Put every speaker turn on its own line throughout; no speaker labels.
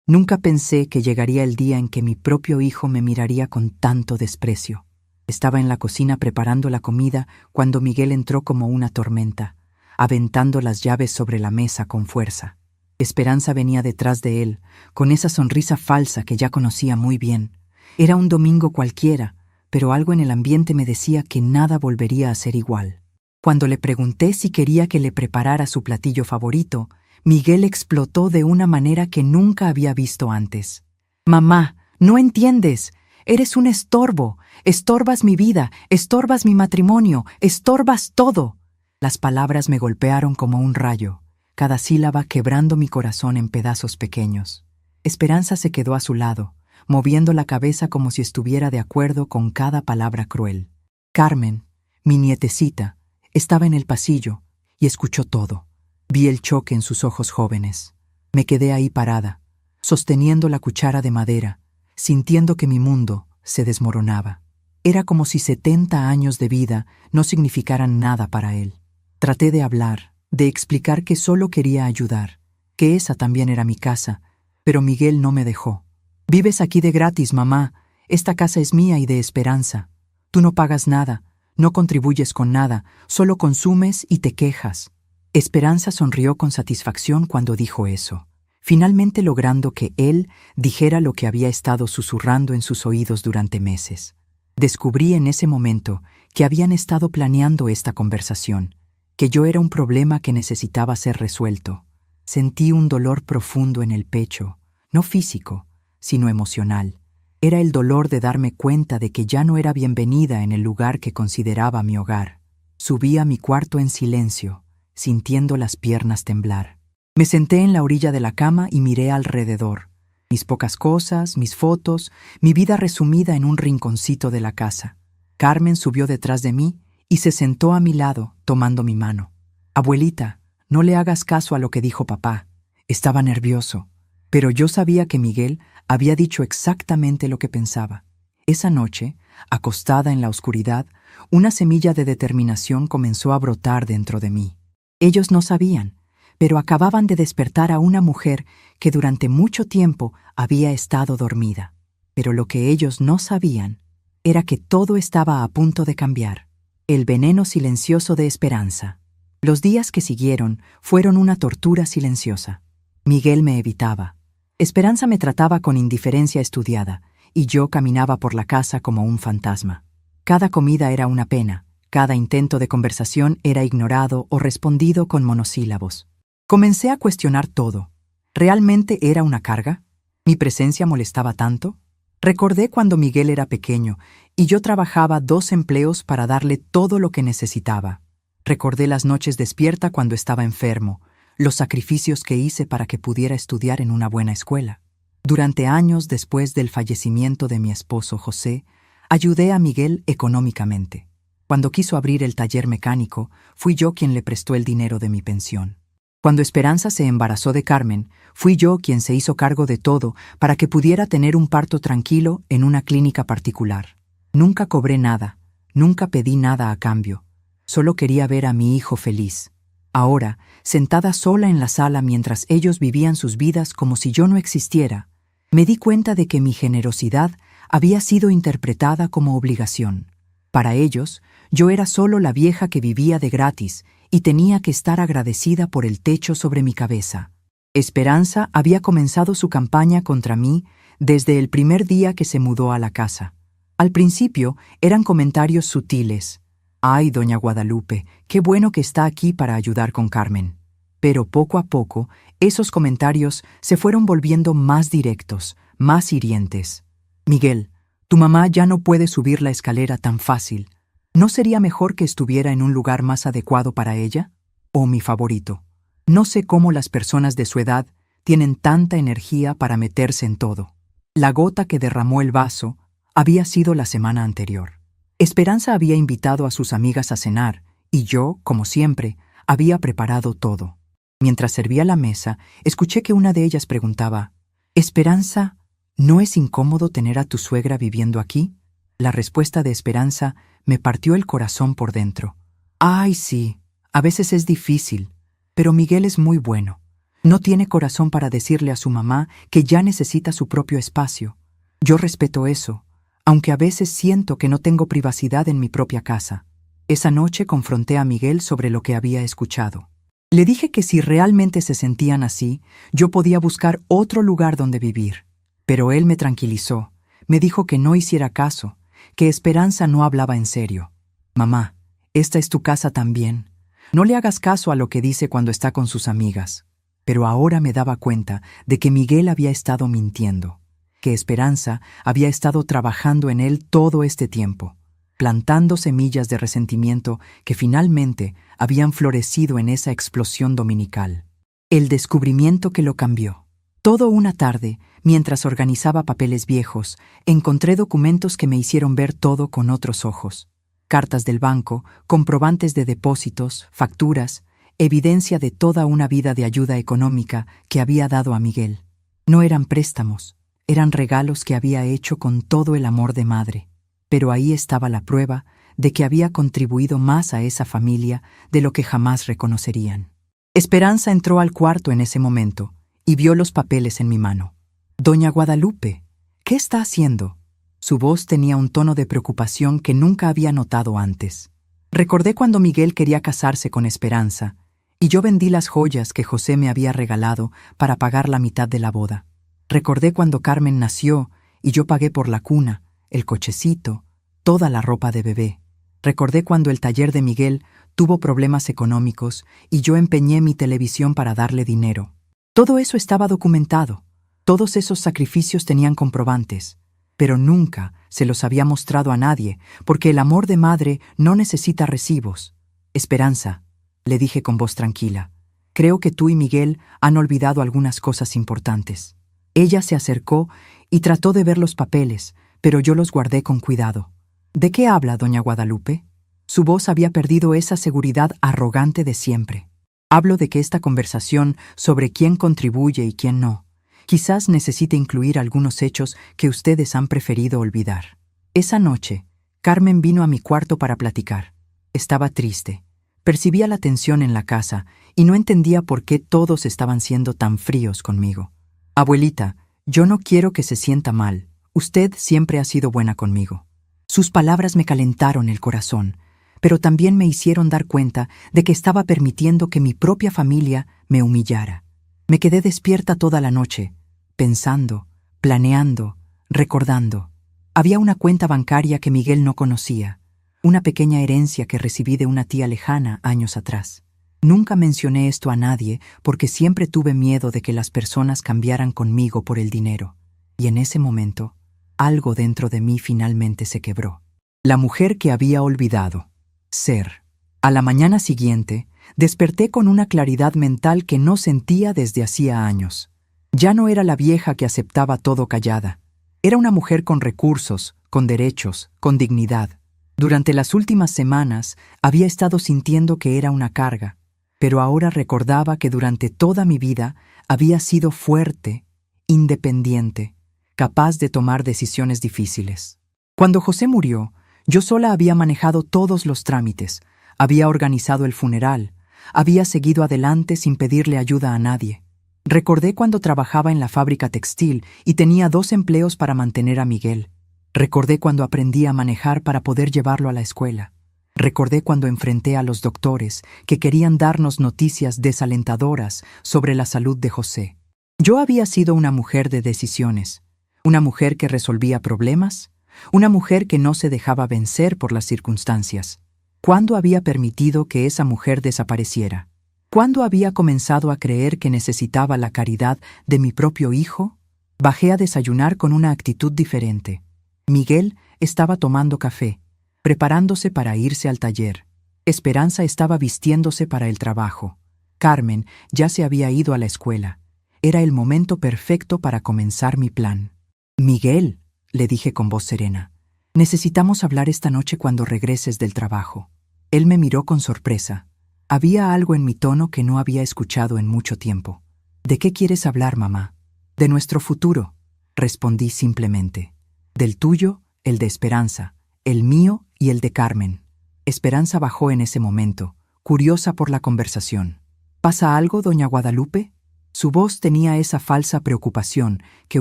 Nunca pensé que llegaría el día en que mi propio hijo me miraría con tanto desprecio. Estaba en la cocina preparando la comida cuando Miguel entró como una tormenta, aventando las llaves sobre la mesa con fuerza. Esperanza venía detrás de él, con esa sonrisa falsa que ya conocía muy bien. Era un domingo cualquiera, pero algo en el ambiente me decía que nada volvería a ser igual. Cuando le pregunté si quería que le preparara su platillo favorito, Miguel explotó de una manera que nunca había visto antes. «Mamá, no entiendes. Eres un estorbo. Estorbas mi vida, estorbas mi matrimonio, estorbas todo». Las palabras me golpearon como un rayo, cada sílaba quebrando mi corazón en pedazos pequeños. Esperanza se quedó a su lado, moviendo la cabeza como si estuviera de acuerdo con cada palabra cruel. Carmen, mi nietecita, estaba en el pasillo y escuchó todo. Vi el choque en sus ojos jóvenes. Me quedé ahí parada, sosteniendo la cuchara de madera, sintiendo que mi mundo se desmoronaba. Era como si 70 años de vida no significaran nada para él. Traté de hablar, de explicar que solo quería ayudar, que esa también era mi casa, pero Miguel no me dejó. «Vives aquí de gratis, mamá. Esta casa es mía y de Esperanza. Tú no pagas nada, no contribuyes con nada, solo consumes y te quejas». Esperanza sonrió con satisfacción cuando dijo eso, finalmente logrando que él dijera lo que había estado susurrando en sus oídos durante meses. Descubrí en ese momento que habían estado planeando esta conversación, que yo era un problema que necesitaba ser resuelto. Sentí un dolor profundo en el pecho, no físico, sino emocional. Era el dolor de darme cuenta de que ya no era bienvenida en el lugar que consideraba mi hogar. Subí a mi cuarto en silencio, sintiendo las piernas temblar. Me senté en la orilla de la cama y miré alrededor. Mis pocas cosas, mis fotos, mi vida resumida en un rinconcito de la casa. Carmen subió detrás de mí y se sentó a mi lado, tomando mi mano. «Abuelita, no le hagas caso a lo que dijo papá». Estaba nervioso, pero yo sabía que Miguel había dicho exactamente lo que pensaba. Esa noche, acostada en la oscuridad, una semilla de determinación comenzó a brotar dentro de mí. Ellos no sabían, pero acababan de despertar a una mujer que durante mucho tiempo había estado dormida. Pero lo que ellos no sabían era que todo estaba a punto de cambiar. El veneno silencioso de Esperanza. Los días que siguieron fueron una tortura silenciosa. Miguel me evitaba. Esperanza me trataba con indiferencia estudiada, y yo caminaba por la casa como un fantasma. Cada comida era una pena. Cada intento de conversación era ignorado o respondido con monosílabos. Comencé a cuestionar todo. ¿Realmente era una carga? ¿Mi presencia molestaba tanto? Recordé cuando Miguel era pequeño y yo trabajaba 2 empleos para darle todo lo que necesitaba. Recordé las noches despierta cuando estaba enfermo, los sacrificios que hice para que pudiera estudiar en una buena escuela. Durante años después del fallecimiento de mi esposo José, ayudé a Miguel económicamente. Cuando quiso abrir el taller mecánico, fui yo quien le prestó el dinero de mi pensión. Cuando Esperanza se embarazó de Carmen, fui yo quien se hizo cargo de todo para que pudiera tener un parto tranquilo en una clínica particular. Nunca cobré nada, nunca pedí nada a cambio. Solo quería ver a mi hijo feliz. Ahora, sentada sola en la sala mientras ellos vivían sus vidas como si yo no existiera, me di cuenta de que mi generosidad había sido interpretada como obligación. Para ellos, yo era solo la vieja que vivía de gratis y tenía que estar agradecida por el techo sobre mi cabeza. Esperanza había comenzado su campaña contra mí desde el primer día que se mudó a la casa. Al principio eran comentarios sutiles. «Ay, doña Guadalupe, qué bueno que está aquí para ayudar con Carmen». Pero poco a poco, esos comentarios se fueron volviendo más directos, más hirientes. «Miguel, tu mamá ya no puede subir la escalera tan fácil. ¿No sería mejor que estuviera en un lugar más adecuado para ella? O mi favorito. No sé cómo las personas de su edad tienen tanta energía para meterse en todo». La gota que derramó el vaso había sido la semana anterior. Esperanza había invitado a sus amigas a cenar y yo, como siempre, había preparado todo. Mientras servía la mesa, escuché que una de ellas preguntaba: «Esperanza, ¿no es incómodo tener a tu suegra viviendo aquí?» La respuesta de Esperanza me partió el corazón por dentro. «Ay, sí, a veces es difícil, pero Miguel es muy bueno. No tiene corazón para decirle a su mamá que ya necesita su propio espacio. Yo respeto eso, aunque a veces siento que no tengo privacidad en mi propia casa. Esa noche confronté a Miguel sobre lo que había escuchado. Le dije que si realmente se sentían así, yo podía buscar otro lugar donde vivir. Pero él me tranquilizó, me dijo que no hiciera caso, que Esperanza no hablaba en serio. Mamá, esta es tu casa también. No le hagas caso a lo que dice cuando está con sus amigas. Pero ahora me daba cuenta de que Miguel había estado mintiendo, que Esperanza había estado trabajando en él todo este tiempo, plantando semillas de resentimiento que finalmente habían florecido en esa explosión dominical. El descubrimiento que lo cambió. Todo una tarde, mientras organizaba papeles viejos, encontré documentos que me hicieron ver todo con otros ojos. Cartas del banco, comprobantes de depósitos, facturas, evidencia de toda una vida de ayuda económica que había dado a Miguel. No eran préstamos, eran regalos que había hecho con todo el amor de madre. Pero ahí estaba la prueba de que había contribuido más a esa familia de lo que jamás reconocerían. Esperanza entró al cuarto en ese momento y vio los papeles en mi mano. «Doña Guadalupe, ¿qué está haciendo?» Su voz tenía un tono de preocupación que nunca había notado antes. Recordé cuando Miguel quería casarse con Esperanza, y yo vendí las joyas que José me había regalado para pagar la mitad de la boda. Recordé cuando Carmen nació y yo pagué por la cuna, el cochecito, toda la ropa de bebé. Recordé cuando el taller de Miguel tuvo problemas económicos y yo empeñé mi televisión para darle dinero. Todo eso estaba documentado. Todos esos sacrificios tenían comprobantes, pero nunca se los había mostrado a nadie, porque el amor de madre no necesita recibos. «Esperanza», le dije con voz tranquila, «creo que tú y Miguel han olvidado algunas cosas importantes». Ella se acercó y trató de ver los papeles, pero yo los guardé con cuidado. «¿De qué habla, doña Guadalupe?» Su voz había perdido esa seguridad arrogante de siempre. «Hablo de que esta conversación sobre quién contribuye y quién no, quizás necesite incluir algunos hechos que ustedes han preferido olvidar». Esa noche, Carmen vino a mi cuarto para platicar. Estaba triste. Percibía la tensión en la casa y no entendía por qué todos estaban siendo tan fríos conmigo. «Abuelita, yo no quiero que se sienta mal. Usted siempre ha sido buena conmigo». Sus palabras me calentaron el corazón, pero también me hicieron dar cuenta de que estaba permitiendo que mi propia familia me humillara. Me quedé despierta toda la noche, pensando, planeando, recordando. Había una cuenta bancaria que Miguel no conocía, una pequeña herencia que recibí de una tía lejana años atrás. Nunca mencioné esto a nadie porque siempre tuve miedo de que las personas cambiaran conmigo por el dinero. Y en ese momento, algo dentro de mí finalmente se quebró. La mujer que había olvidado. Ser. A la mañana siguiente, desperté con una claridad mental que no sentía desde hacía años. Ya no era la vieja que aceptaba todo callada. Era una mujer con recursos, con derechos, con dignidad. Durante las últimas semanas había estado sintiendo que era una carga, pero ahora recordaba que durante toda mi vida había sido fuerte, independiente, capaz de tomar decisiones difíciles. Cuando José murió, yo sola había manejado todos los trámites, había organizado el funeral, había seguido adelante sin pedirle ayuda a nadie. Recordé cuando trabajaba en la fábrica textil y tenía 2 empleos para mantener a Miguel. Recordé cuando aprendí a manejar para poder llevarlo a la escuela. Recordé cuando enfrenté a los doctores que querían darnos noticias desalentadoras sobre la salud de José. Yo había sido una mujer de decisiones, una mujer que resolvía problemas, una mujer que no se dejaba vencer por las circunstancias. ¿Cuándo había permitido que esa mujer desapareciera? ¿Cuándo había comenzado a creer que necesitaba la caridad de mi propio hijo? Bajé a desayunar con una actitud diferente. Miguel estaba tomando café, preparándose para irse al taller. Esperanza estaba vistiéndose para el trabajo. Carmen ya se había ido a la escuela. Era el momento perfecto para comenzar mi plan. «Miguel», le dije con voz serena, «necesitamos hablar esta noche cuando regreses del trabajo». Él me miró con sorpresa. Había algo en mi tono que no había escuchado en mucho tiempo. «¿De qué quieres hablar, mamá?» «De nuestro futuro», respondí simplemente. «Del tuyo, el de Esperanza, el mío y el de Carmen». Esperanza bajó en ese momento, curiosa por la conversación. «¿Pasa algo, doña Guadalupe?» Su voz tenía esa falsa preocupación que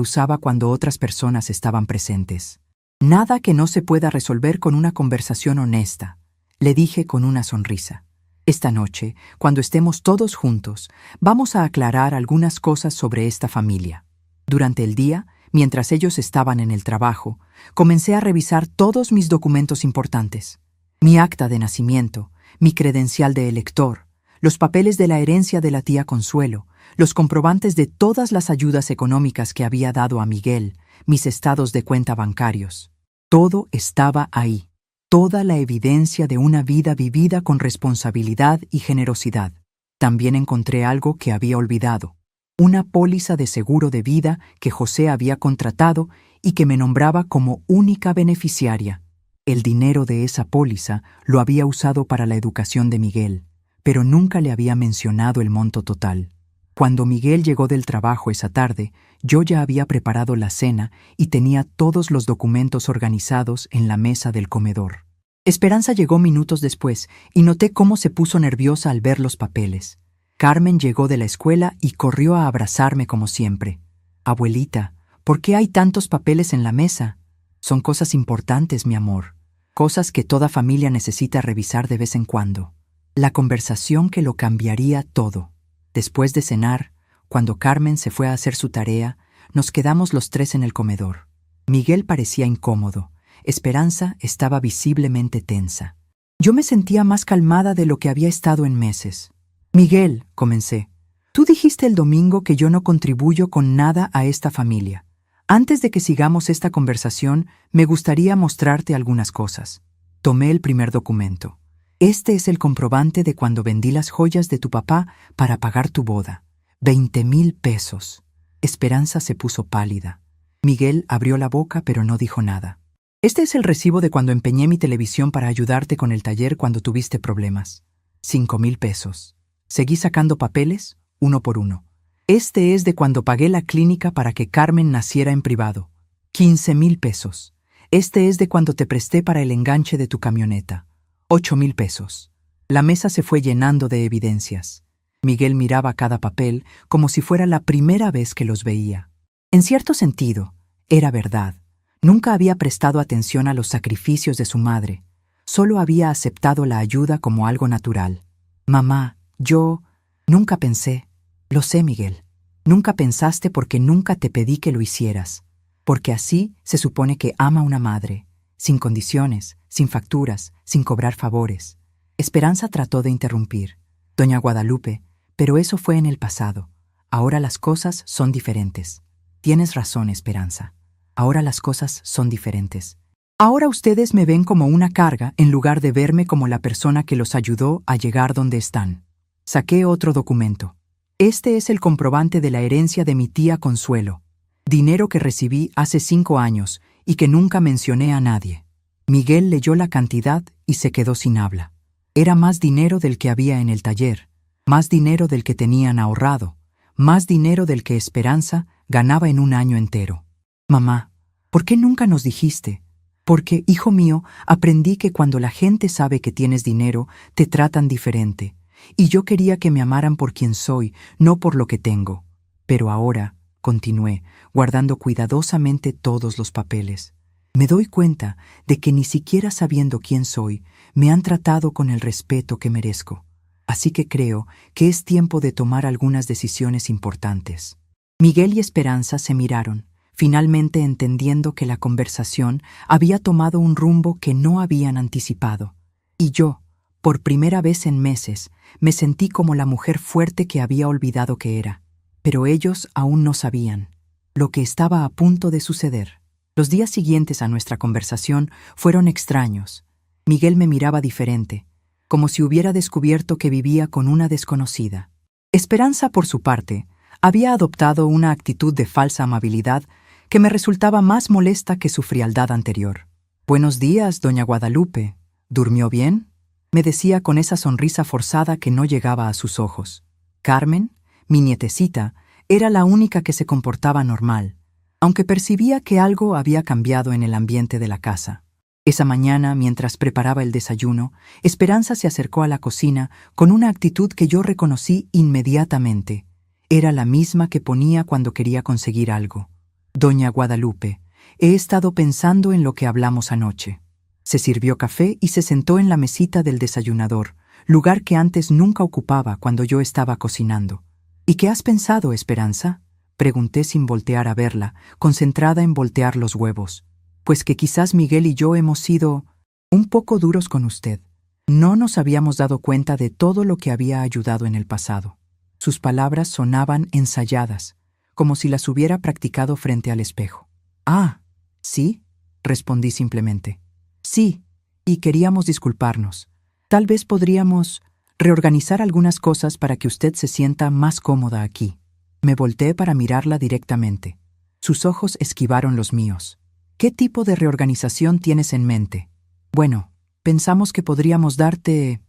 usaba cuando otras personas estaban presentes. Nada que no se pueda resolver con una conversación honesta, le dije con una sonrisa. Esta noche, cuando estemos todos juntos, vamos a aclarar algunas cosas sobre esta familia. Durante el día, mientras ellos estaban en el trabajo, comencé a revisar todos mis documentos importantes. Mi acta de nacimiento, mi credencial de elector, los papeles de la herencia de la tía Consuelo, los comprobantes de todas las ayudas económicas que había dado a Miguel, mis estados de cuenta bancarios. Todo estaba ahí. Toda la evidencia de una vida vivida con responsabilidad y generosidad. También encontré algo que había olvidado. Una póliza de seguro de vida que José había contratado y que me nombraba como única beneficiaria. El dinero de esa póliza lo había usado para la educación de Miguel, pero nunca le había mencionado el monto total. Cuando Miguel llegó del trabajo esa tarde, yo ya había preparado la cena y tenía todos los documentos organizados en la mesa del comedor. Esperanza llegó minutos después y noté cómo se puso nerviosa al ver los papeles. Carmen llegó de la escuela y corrió a abrazarme como siempre. «Abuelita, ¿por qué hay tantos papeles en la mesa? Son cosas importantes, mi amor. Cosas que toda familia necesita revisar de vez en cuando. La conversación que lo cambiaría todo». Después de cenar, cuando Carmen se fue a hacer su tarea, nos quedamos los tres en el comedor. Miguel parecía incómodo. Esperanza estaba visiblemente tensa. Yo me sentía más calmada de lo que había estado en meses. «Miguel», comencé, «tú dijiste el domingo que yo no contribuyo con nada a esta familia. Antes de que sigamos esta conversación, me gustaría mostrarte algunas cosas». Tomé el primer documento. «Este es el comprobante de cuando vendí las joyas de tu papá para pagar tu boda. 20,000 pesos. Esperanza se puso pálida. Miguel abrió la boca pero no dijo nada. «Este es el recibo de cuando empeñé mi televisión para ayudarte con el taller cuando tuviste problemas. 5,000 pesos. Seguí sacando papeles, uno por uno. Este es de cuando pagué la clínica para que Carmen naciera en privado. 15,000 pesos. Este es de cuando te presté para el enganche de tu camioneta. 8,000 pesos. La mesa se fue llenando de evidencias. Miguel miraba cada papel como si fuera la primera vez que los veía. En cierto sentido, era verdad. Nunca había prestado atención a los sacrificios de su madre. Solo había aceptado la ayuda como algo natural. «Mamá, yo nunca pensé». «Lo sé, Miguel. Nunca pensaste porque nunca te pedí que lo hicieras. Porque así se supone que ama una madre. Sin condiciones, sin facturas, sin cobrar favores». Esperanza trató de interrumpir. «Doña Guadalupe, pero eso fue en el pasado. Ahora las cosas son diferentes». «Tienes razón, Esperanza. Ahora las cosas son diferentes. Ahora ustedes me ven como una carga en lugar de verme como la persona que los ayudó a llegar donde están». Saqué otro documento. «Este es el comprobante de la herencia de mi tía Consuelo. Dinero que recibí hace 5 años y que nunca mencioné a nadie». Miguel leyó la cantidad y se quedó sin habla. Era más dinero del que había en el taller, más dinero del que tenían ahorrado, más dinero del que Esperanza ganaba en un año entero. «Mamá, ¿por qué nunca nos dijiste? Porque, hijo mío, aprendí que cuando la gente sabe que tienes dinero, te tratan diferente. Y yo quería que me amaran por quien soy, no por lo que tengo. Pero ahora», continué, guardando cuidadosamente todos los papeles, «me doy cuenta de que ni siquiera sabiendo quién soy, me han tratado con el respeto que merezco. Así que creo que es tiempo de tomar algunas decisiones importantes». Miguel y Esperanza se miraron, finalmente entendiendo que la conversación había tomado un rumbo que no habían anticipado. Y yo, por primera vez en meses, me sentí como la mujer fuerte que había olvidado que era. Pero ellos aún no sabían lo que estaba a punto de suceder. Los días siguientes a nuestra conversación fueron extraños. Miguel me miraba diferente, como si hubiera descubierto que vivía con una desconocida. Esperanza, por su parte, había adoptado una actitud de falsa amabilidad que me resultaba más molesta que su frialdad anterior. «Buenos días, doña Guadalupe. ¿Durmió bien?», me decía con esa sonrisa forzada que no llegaba a sus ojos. Carmen, mi nietecita, era la única que se comportaba normal, aunque percibía que algo había cambiado en el ambiente de la casa. Esa mañana, mientras preparaba el desayuno, Esperanza se acercó a la cocina con una actitud que yo reconocí inmediatamente. Era la misma que ponía cuando quería conseguir algo. Doña Guadalupe, he estado pensando en lo que hablamos anoche. Se sirvió café y se sentó en la mesita del desayunador, lugar que antes nunca ocupaba cuando yo estaba cocinando. ¿Y qué has pensado, Esperanza?, pregunté sin voltear a verla, concentrada en voltear los huevos. Pues que quizás Miguel y yo hemos sido un poco duros con usted. No nos habíamos dado cuenta de todo lo que había ayudado en el pasado. Sus palabras sonaban ensayadas, como si las hubiera practicado frente al espejo. Ah, ¿sí?, respondí simplemente. Sí, y queríamos disculparnos. Tal vez podríamos reorganizar algunas cosas para que usted se sienta más cómoda aquí. Me volteé para mirarla directamente. Sus ojos esquivaron los míos. ¿Qué tipo de reorganización tienes en mente? Bueno, pensamos que podríamos darle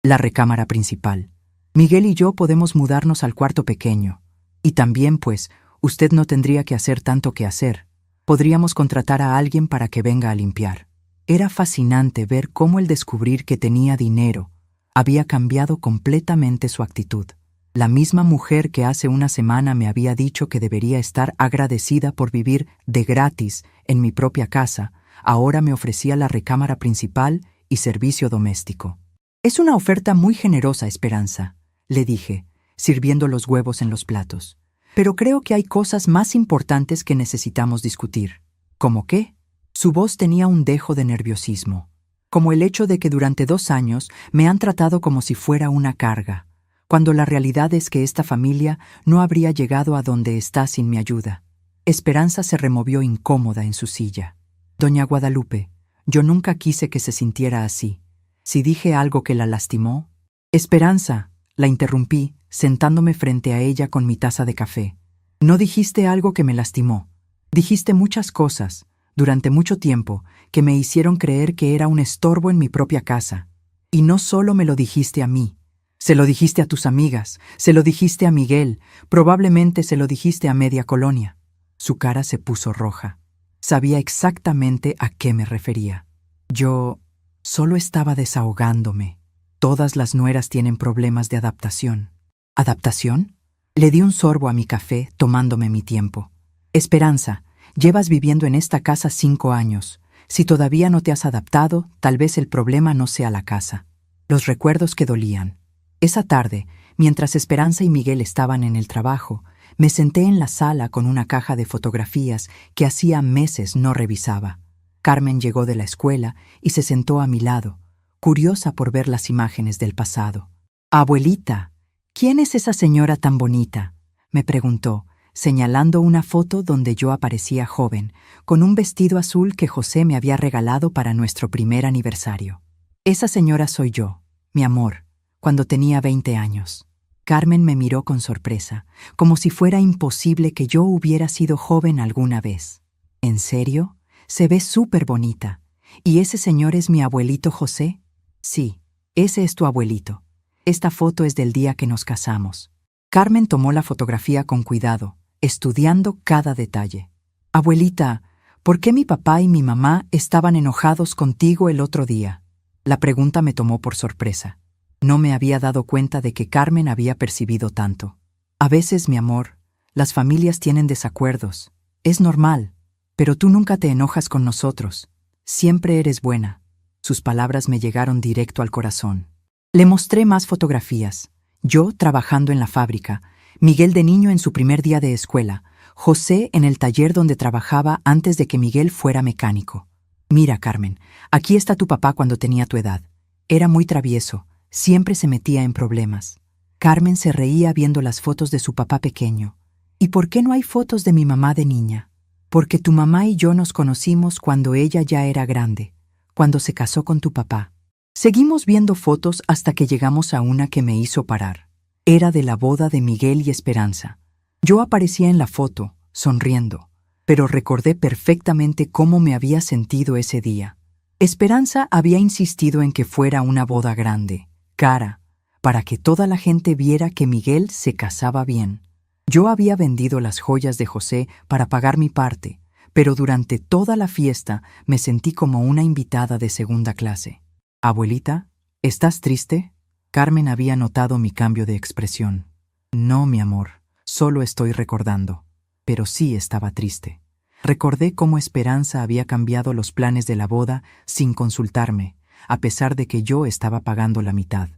la recámara principal. Miguel y yo podemos mudarnos al cuarto pequeño. Y también, pues, usted no tendría que hacer tanto que hacer. Podríamos contratar a alguien para que venga a limpiar. Era fascinante ver cómo el descubrir que tenía dinero había cambiado completamente su actitud. La misma mujer que hace una semana me había dicho que debería estar agradecida por vivir de gratis en mi propia casa, ahora me ofrecía la recámara principal y servicio doméstico. Es una oferta muy generosa, Esperanza, le dije, sirviendo los huevos en los platos. Pero creo que hay cosas más importantes que necesitamos discutir. ¿Cómo qué? Su voz tenía un dejo de nerviosismo, como el hecho de que durante 2 años me han tratado como si fuera una carga, cuando la realidad es que esta familia no habría llegado a donde está sin mi ayuda. Esperanza se removió incómoda en su silla. Doña Guadalupe, yo nunca quise que se sintiera así. Si dije algo que la lastimó... Esperanza, la interrumpí, sentándome frente a ella con mi taza de café. No dijiste algo que me lastimó. Dijiste muchas cosas, durante mucho tiempo, que me hicieron creer que era un estorbo en mi propia casa. Y no solo me lo dijiste a mí. Se lo dijiste a tus amigas, se lo dijiste a Miguel, probablemente se lo dijiste a media colonia. Su cara se puso roja. Sabía exactamente a qué me refería. Yo solo estaba desahogándome. Todas las nueras tienen problemas de adaptación. ¿Adaptación? Le di un sorbo a mi café, tomándome mi tiempo. Esperanza, llevas viviendo en esta casa 5 años. Si todavía no te has adaptado, tal vez el problema no sea la casa. Los recuerdos que dolían. Esa tarde, mientras Esperanza y Miguel estaban en el trabajo, me senté en la sala con una caja de fotografías que hacía meses no revisaba. Carmen llegó de la escuela y se sentó a mi lado, curiosa por ver las imágenes del pasado. «Abuelita, ¿quién es esa señora tan bonita?», me preguntó, señalando una foto donde yo aparecía joven, con un vestido azul que José me había regalado para nuestro primer aniversario. «Esa señora soy yo, mi amor, cuando tenía 20 años». Carmen me miró con sorpresa, como si fuera imposible que yo hubiera sido joven alguna vez. «¿En serio? Se ve súper bonita. ¿Y ese señor es mi abuelito José?». «Sí, ese es tu abuelito. Esta foto es del día que nos casamos». Carmen tomó la fotografía con cuidado, estudiando cada detalle. «Abuelita, ¿por qué mi papá y mi mamá estaban enojados contigo el otro día?». La pregunta me tomó por sorpresa. No me había dado cuenta de que Carmen había percibido tanto. «A veces, mi amor, las familias tienen desacuerdos. Es normal, pero tú nunca te enojas con nosotros. Siempre eres buena». Sus palabras me llegaron directo al corazón. Le mostré más fotografías. Yo trabajando en la fábrica, Miguel de niño en su primer día de escuela, José en el taller donde trabajaba antes de que Miguel fuera mecánico. «Mira, Carmen, aquí está tu papá cuando tenía tu edad. Era muy travieso. Siempre se metía en problemas». Carmen se reía viendo las fotos de su papá pequeño. «¿Y por qué no hay fotos de mi mamá de niña?». «Porque tu mamá y yo nos conocimos cuando ella ya era grande, cuando se casó con tu papá». Seguimos viendo fotos hasta que llegamos a una que me hizo parar. Era de la boda de Miguel y Esperanza. Yo aparecía en la foto, sonriendo, pero recordé perfectamente cómo me había sentido ese día. Esperanza había insistido en que fuera una boda grande, cara, para que toda la gente viera que Miguel se casaba bien. Yo había vendido las joyas de José para pagar mi parte, pero durante toda la fiesta me sentí como una invitada de segunda clase. «Abuelita, ¿estás triste?». Carmen había notado mi cambio de expresión. No, mi amor, solo estoy recordando. Pero sí estaba triste. Recordé cómo Esperanza había cambiado los planes de la boda sin consultarme, a pesar de que yo estaba pagando la mitad.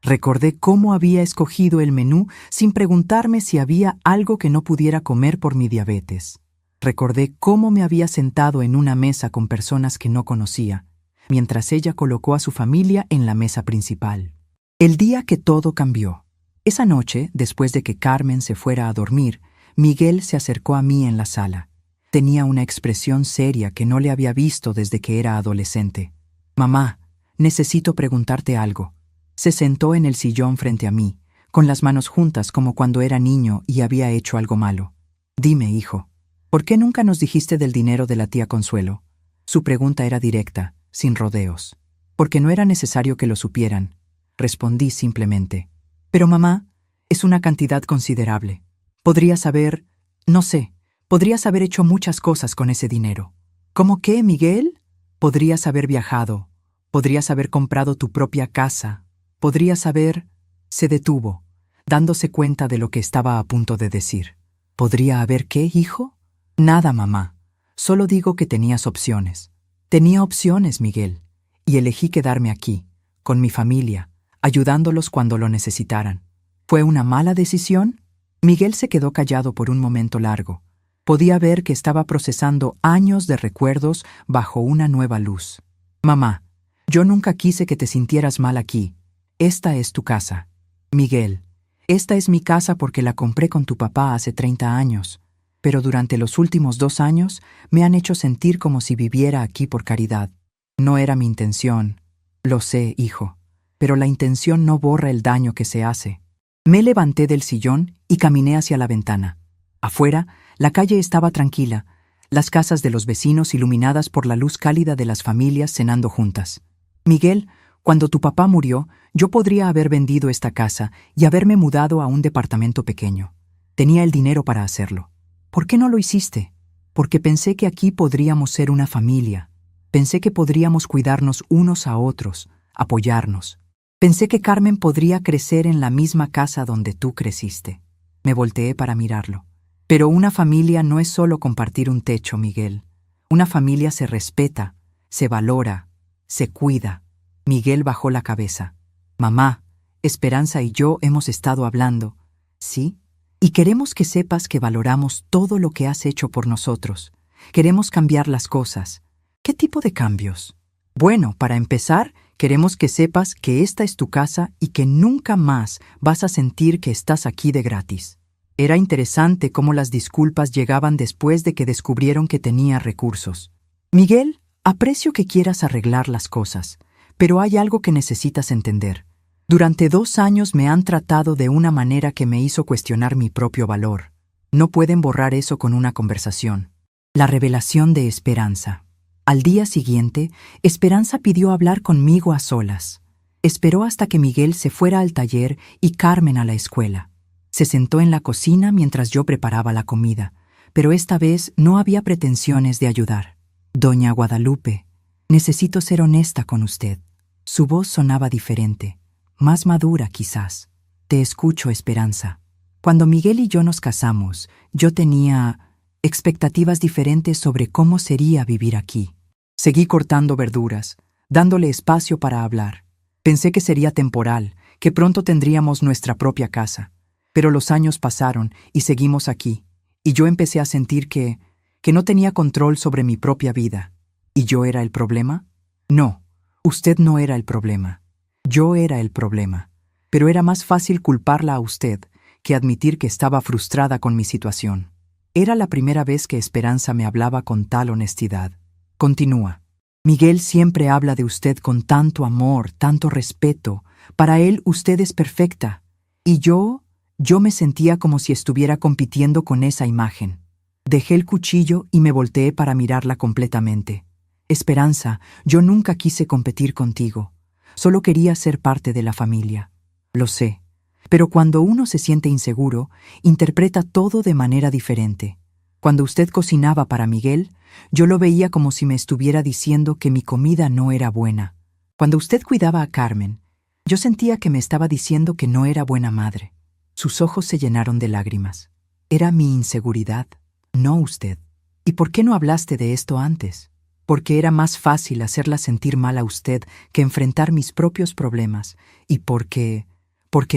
Recordé cómo había escogido el menú sin preguntarme si había algo que no pudiera comer por mi diabetes. Recordé cómo me había sentado en una mesa con personas que no conocía, mientras ella colocó a su familia en la mesa principal. El día que todo cambió. Esa noche, después de que Carmen se fuera a dormir, Miguel se acercó a mí en la sala. Tenía una expresión seria que no le había visto desde que era adolescente. Mamá, necesito preguntarte algo. Se sentó en el sillón frente a mí, con las manos juntas como cuando era niño y había hecho algo malo. Dime, hijo, ¿por qué nunca nos dijiste del dinero de la tía Consuelo? Su pregunta era directa, sin rodeos. Porque no era necesario que lo supieran. Respondí simplemente. Pero mamá, es una cantidad considerable. Podrías haber, no sé, podrías haber hecho muchas cosas con ese dinero. ¿Cómo qué, Miguel? Podrías haber viajado. Podrías haber comprado tu propia casa. Podrías haber... Se detuvo, dándose cuenta de lo que estaba a punto de decir. ¿Podría haber qué, hijo? Nada, mamá. Solo digo que tenías opciones. Tenía opciones, Miguel, y elegí quedarme aquí, con mi familia, ayudándolos cuando lo necesitaran. ¿Fue una mala decisión? Miguel se quedó callado por un momento largo. Podía ver que estaba procesando años de recuerdos bajo una nueva luz. Mamá, yo nunca quise que te sintieras mal aquí. Esta es tu casa. Miguel, esta es mi casa porque la compré con tu papá hace 30 años. Pero durante los últimos 2 años me han hecho sentir como si viviera aquí por caridad. No era mi intención. Lo sé, hijo. Pero la intención no borra el daño que se hace. Me levanté del sillón y caminé hacia la ventana. Afuera, la calle estaba tranquila, las casas de los vecinos iluminadas por la luz cálida de las familias cenando juntas. Miguel, cuando tu papá murió, yo podría haber vendido esta casa y haberme mudado a un departamento pequeño. Tenía el dinero para hacerlo. ¿Por qué no lo hiciste? Porque pensé que aquí podríamos ser una familia. Pensé que podríamos cuidarnos unos a otros, apoyarnos. Pensé que Carmen podría crecer en la misma casa donde tú creciste. Me volteé para mirarlo. Pero una familia no es solo compartir un techo, Miguel. Una familia se respeta, se valora, se cuida. Miguel bajó la cabeza. Mamá, Esperanza y yo hemos estado hablando. ¿Sí? Y queremos que sepas que valoramos todo lo que has hecho por nosotros. Queremos cambiar las cosas. ¿Qué tipo de cambios? Bueno, para empezar, queremos que sepas que esta es tu casa y que nunca más vas a sentir que estás aquí de gratis. Era interesante cómo las disculpas llegaban después de que descubrieron que tenía recursos. Miguel, aprecio que quieras arreglar las cosas, pero hay algo que necesitas entender. Durante 2 años me han tratado de una manera que me hizo cuestionar mi propio valor. No pueden borrar eso con una conversación. La revelación de Esperanza. Al día siguiente, Esperanza pidió hablar conmigo a solas. Esperó hasta que Miguel se fuera al taller y Carmen a la escuela. Se sentó en la cocina mientras yo preparaba la comida, pero esta vez no había pretensiones de ayudar. Doña Guadalupe, necesito ser honesta con usted. Su voz sonaba diferente, más madura quizás. Te escucho, Esperanza. Cuando Miguel y yo nos casamos, yo tenía expectativas diferentes sobre cómo sería vivir aquí. Seguí cortando verduras, dándole espacio para hablar. Pensé que sería temporal, que pronto tendríamos nuestra propia casa. Pero los años pasaron y seguimos aquí, y yo empecé a sentir que no tenía control sobre mi propia vida. ¿Y yo era el problema? No, usted no era el problema. Yo era el problema. Pero era más fácil culparla a usted que admitir que estaba frustrada con mi situación. Era la primera vez que Esperanza me hablaba con tal honestidad. Continúa. Miguel siempre habla de usted con tanto amor, tanto respeto. Para él usted es perfecta. Y yo me sentía como si estuviera compitiendo con esa imagen. Dejé el cuchillo y me volteé para mirarla completamente. Esperanza, yo nunca quise competir contigo. Solo quería ser parte de la familia. Lo sé. Pero cuando uno se siente inseguro, interpreta todo de manera diferente. Cuando usted cocinaba para Miguel, yo lo veía como si me estuviera diciendo que mi comida no era buena. Cuando usted cuidaba a Carmen, yo sentía que me estaba diciendo que no era buena madre. Sus ojos se llenaron de lágrimas. Era mi inseguridad, no usted. ¿Y por qué no hablaste de esto antes? Porque era más fácil hacerla sentir mal a usted que enfrentar mis propios problemas, y porque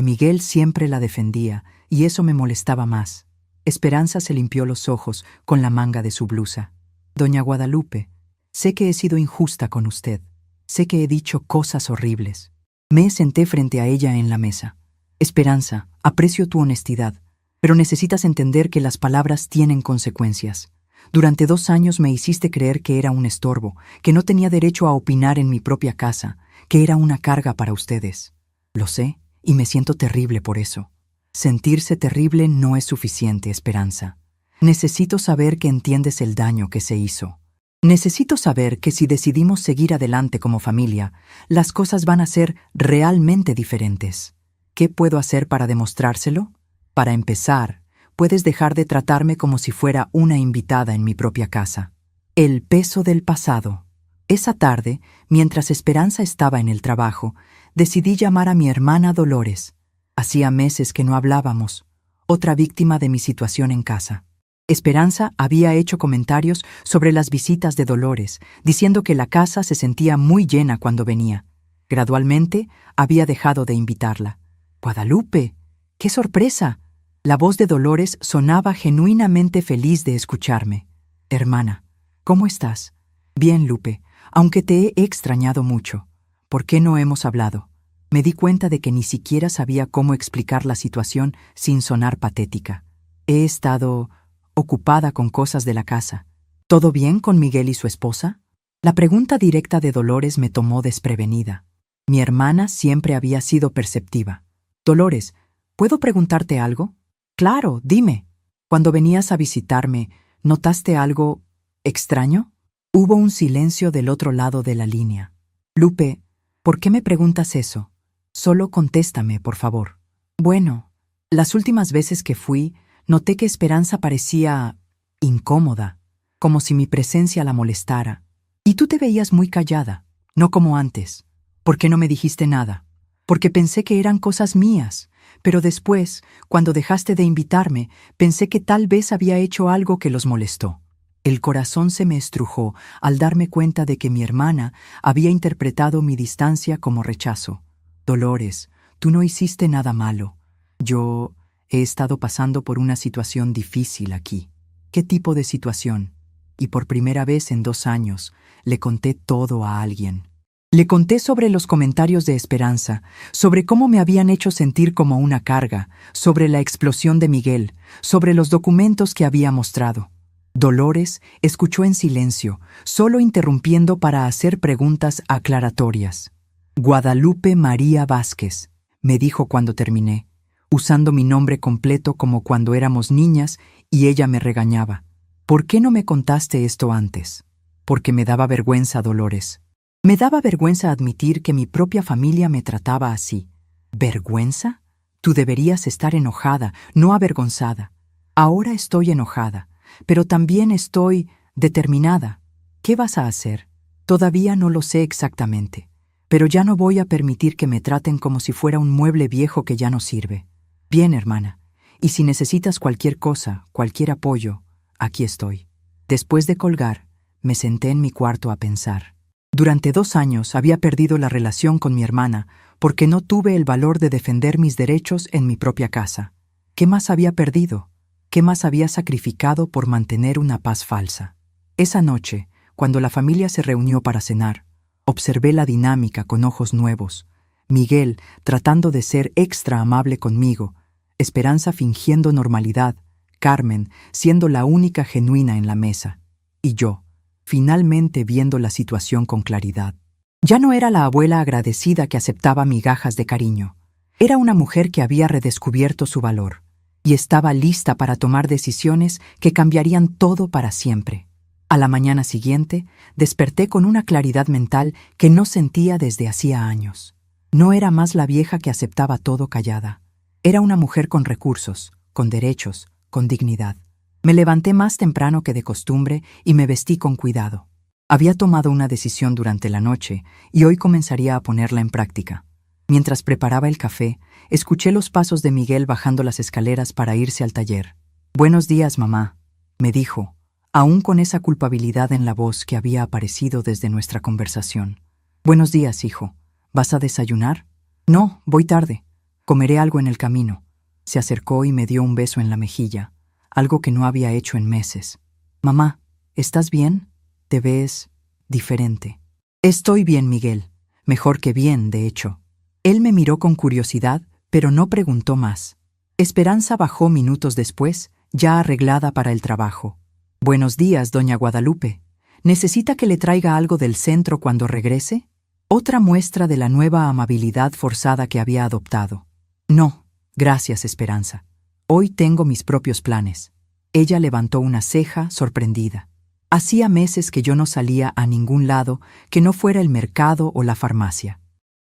Miguel siempre la defendía, y eso me molestaba más. Esperanza se limpió los ojos con la manga de su blusa. Doña Guadalupe, sé que he sido injusta con usted. Sé que he dicho cosas horribles. Me senté frente a ella en la mesa. Esperanza, aprecio tu honestidad, pero necesitas entender que las palabras tienen consecuencias. Durante 2 años me hiciste creer que era un estorbo, que no tenía derecho a opinar en mi propia casa, que era una carga para ustedes. Lo sé, y me siento terrible por eso. Sentirse terrible no es suficiente, Esperanza. Necesito saber que entiendes el daño que se hizo. Necesito saber que si decidimos seguir adelante como familia, las cosas van a ser realmente diferentes. ¿Qué puedo hacer para demostrárselo? Para empezar, puedes dejar de tratarme como si fuera una invitada en mi propia casa. El peso del pasado. Esa tarde, mientras Esperanza estaba en el trabajo, decidí llamar a mi hermana Dolores. Hacía meses que no hablábamos, otra víctima de mi situación en casa. Esperanza había hecho comentarios sobre las visitas de Dolores, diciendo que la casa se sentía muy llena cuando venía. Gradualmente, había dejado de invitarla. «Guadalupe, ¡qué sorpresa!». La voz de Dolores sonaba genuinamente feliz de escucharme. «Hermana, ¿cómo estás?». «Bien, Lupe, aunque te he extrañado mucho. ¿Por qué no hemos hablado?». Me di cuenta de que ni siquiera sabía cómo explicar la situación sin sonar patética. He estado ocupada con cosas de la casa. ¿Todo bien con Miguel y su esposa? La pregunta directa de Dolores me tomó desprevenida. Mi hermana siempre había sido perceptiva. «Dolores, ¿puedo preguntarte algo?». «Claro, dime». «Cuando venías a visitarme, ¿notaste algo extraño?». Hubo un silencio del otro lado de la línea. «Lupe, ¿por qué me preguntas eso? Solo contéstame, por favor». «Bueno, las últimas veces que fui, noté que Esperanza parecía incómoda, como si mi presencia la molestara. Y tú te veías muy callada, no como antes. ¿Por qué no me dijiste nada?». «Porque pensé que eran cosas mías, pero después, cuando dejaste de invitarme, pensé que tal vez había hecho algo que los molestó». El corazón se me estrujó al darme cuenta de que mi hermana había interpretado mi distancia como rechazo. «Dolores, tú no hiciste nada malo. Yo he estado pasando por una situación difícil aquí». «¿Qué tipo de situación?». Y por primera vez en 2 años, le conté todo a alguien. Le conté sobre los comentarios de Esperanza, sobre cómo me habían hecho sentir como una carga, sobre la explosión de Miguel, sobre los documentos que había mostrado. Dolores escuchó en silencio, solo interrumpiendo para hacer preguntas aclaratorias. «Guadalupe María Vázquez», me dijo cuando terminé, usando mi nombre completo como cuando éramos niñas y ella me regañaba. «¿Por qué no me contaste esto antes?». «Porque me daba vergüenza, Dolores. Me daba vergüenza admitir que mi propia familia me trataba así». «¿Vergüenza? Tú deberías estar enojada, no avergonzada». «Ahora estoy enojada, pero también estoy determinada». «¿Qué vas a hacer?». «Todavía no lo sé exactamente, pero ya no voy a permitir que me traten como si fuera un mueble viejo que ya no sirve». «Bien, hermana, y si necesitas cualquier cosa, cualquier apoyo, aquí estoy». Después de colgar, me senté en mi cuarto a pensar. Durante 2 años había perdido la relación con mi hermana porque no tuve el valor de defender mis derechos en mi propia casa. ¿Qué más había perdido? ¿Qué más había sacrificado por mantener una paz falsa? Esa noche, cuando la familia se reunió para cenar, observé la dinámica con ojos nuevos. Miguel tratando de ser extra amable conmigo, Esperanza fingiendo normalidad, Carmen siendo la única genuina en la mesa, y yo, finalmente viendo la situación con claridad. Ya no era la abuela agradecida que aceptaba migajas de cariño. Era una mujer que había redescubierto su valor y estaba lista para tomar decisiones que cambiarían todo para siempre. A la mañana siguiente, desperté con una claridad mental que no sentía desde hacía años. No era más la vieja que aceptaba todo callada. Era una mujer con recursos, con derechos, con dignidad. Me levanté más temprano que de costumbre y me vestí con cuidado. Había tomado una decisión durante la noche y hoy comenzaría a ponerla en práctica. Mientras preparaba el café, escuché los pasos de Miguel bajando las escaleras para irse al taller. «Buenos días, mamá», me dijo, aún con esa culpabilidad en la voz que había aparecido desde nuestra conversación. «Buenos días, hijo. ¿Vas a desayunar?» «No, voy tarde. Comeré algo en el camino». Se acercó y me dio un beso en la mejilla, algo que no había hecho en meses. «Mamá, ¿estás bien? Te ves diferente». «Estoy bien, Miguel. Mejor que bien, de hecho». Él me miró con curiosidad, pero no preguntó más. Esperanza bajó minutos después, ya arreglada para el trabajo. «Buenos días, doña Guadalupe. ¿Necesita que le traiga algo del centro cuando regrese?» Otra muestra de la nueva amabilidad forzada que había adoptado. «No, gracias, Esperanza. Hoy tengo mis propios planes». Ella levantó una ceja, sorprendida. Hacía meses que yo no salía a ningún lado que no fuera el mercado o la farmacia.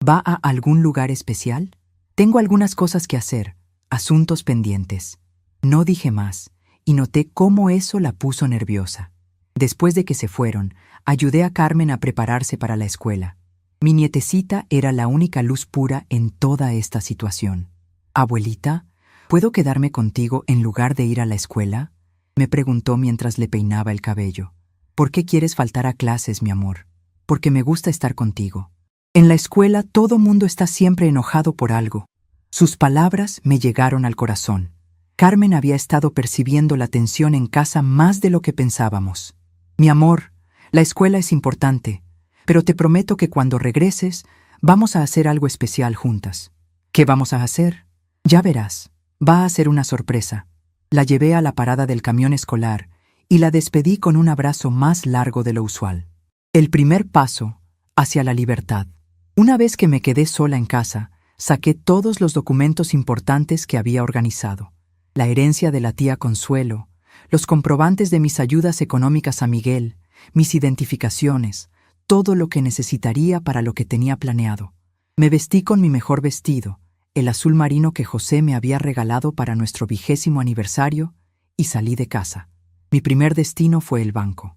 ¿Va a algún lugar especial? Tengo algunas cosas que hacer, asuntos pendientes. No dije más, y noté cómo eso la puso nerviosa. Después de que se fueron, ayudé a Carmen a prepararse para la escuela. Mi nietecita era la única luz pura en toda esta situación. «Abuelita, ¿puedo quedarme contigo en lugar de ir a la escuela?», me preguntó mientras le peinaba el cabello. «¿Por qué quieres faltar a clases, mi amor?» «Porque me gusta estar contigo. En la escuela todo mundo está siempre enojado por algo». Sus palabras me llegaron al corazón. Carmen había estado percibiendo la tensión en casa más de lo que pensábamos. «Mi amor, la escuela es importante, pero te prometo que cuando regreses vamos a hacer algo especial juntas». «¿Qué vamos a hacer?» «Ya verás. Va a ser una sorpresa». La llevé a la parada del camión escolar y la despedí con un abrazo más largo de lo usual. El primer paso hacia la libertad. Una vez que me quedé sola en casa, saqué todos los documentos importantes que había organizado. La herencia de la tía Consuelo, los comprobantes de mis ayudas económicas a Miguel, mis identificaciones, todo lo que necesitaría para lo que tenía planeado. Me vestí con mi mejor vestido, el azul marino que José me había regalado para nuestro 20º aniversario, y salí de casa. Mi primer destino fue el banco.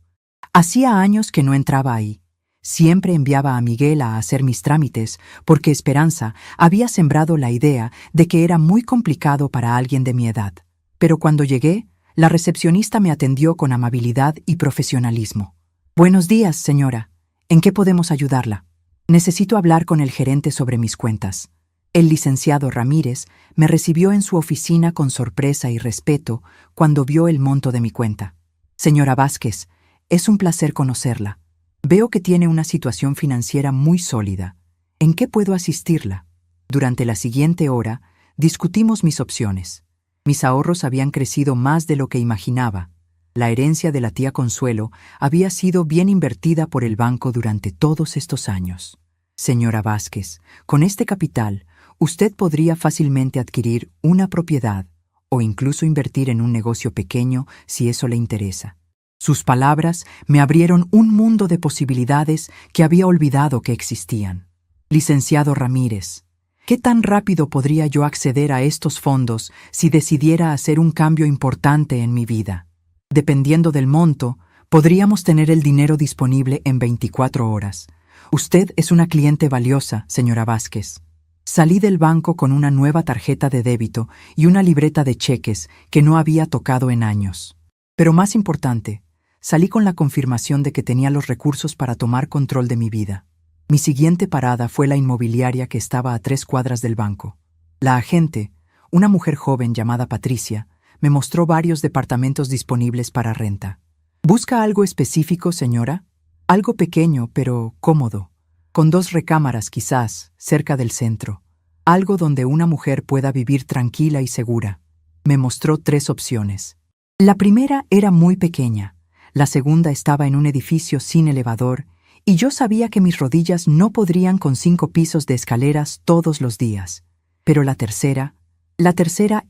Hacía años que no entraba ahí. Siempre enviaba a Miguel a hacer mis trámites porque Esperanza había sembrado la idea de que era muy complicado para alguien de mi edad. Pero cuando llegué, la recepcionista me atendió con amabilidad y profesionalismo. «Buenos días, señora. ¿En qué podemos ayudarla?» «Necesito hablar con el gerente sobre mis cuentas». El licenciado Ramírez me recibió en su oficina con sorpresa y respeto cuando vio el monto de mi cuenta. «Señora Vázquez, es un placer conocerla. Veo que tiene una situación financiera muy sólida. ¿En qué puedo asistirla?» Durante la siguiente hora, discutimos mis opciones. Mis ahorros habían crecido más de lo que imaginaba. La herencia de la tía Consuelo había sido bien invertida por el banco durante todos estos años. «Señora Vázquez, con este capital, usted podría fácilmente adquirir una propiedad o incluso invertir en un negocio pequeño si eso le interesa». Sus palabras me abrieron un mundo de posibilidades que había olvidado que existían. «Licenciado Ramírez, ¿qué tan rápido podría yo acceder a estos fondos si decidiera hacer un cambio importante en mi vida?» «Dependiendo del monto, podríamos tener el dinero disponible en 24 horas. Usted es una cliente valiosa, señora Vázquez». Salí del banco con una nueva tarjeta de débito y una libreta de cheques que no había tocado en años. Pero más importante, salí con la confirmación de que tenía los recursos para tomar control de mi vida. Mi siguiente parada fue la inmobiliaria que estaba a 3 cuadras del banco. La agente, una mujer joven llamada Patricia, me mostró varios departamentos disponibles para renta. «¿Busca algo específico, señora?» «Algo pequeño, pero cómodo, con 2 recámaras quizás, cerca del centro. Algo donde una mujer pueda vivir tranquila y segura». Me mostró 3 opciones. La primera era muy pequeña. La segunda estaba en un edificio sin elevador, y yo sabía que mis rodillas no podrían con 5 pisos de escaleras todos los días. Pero la tercera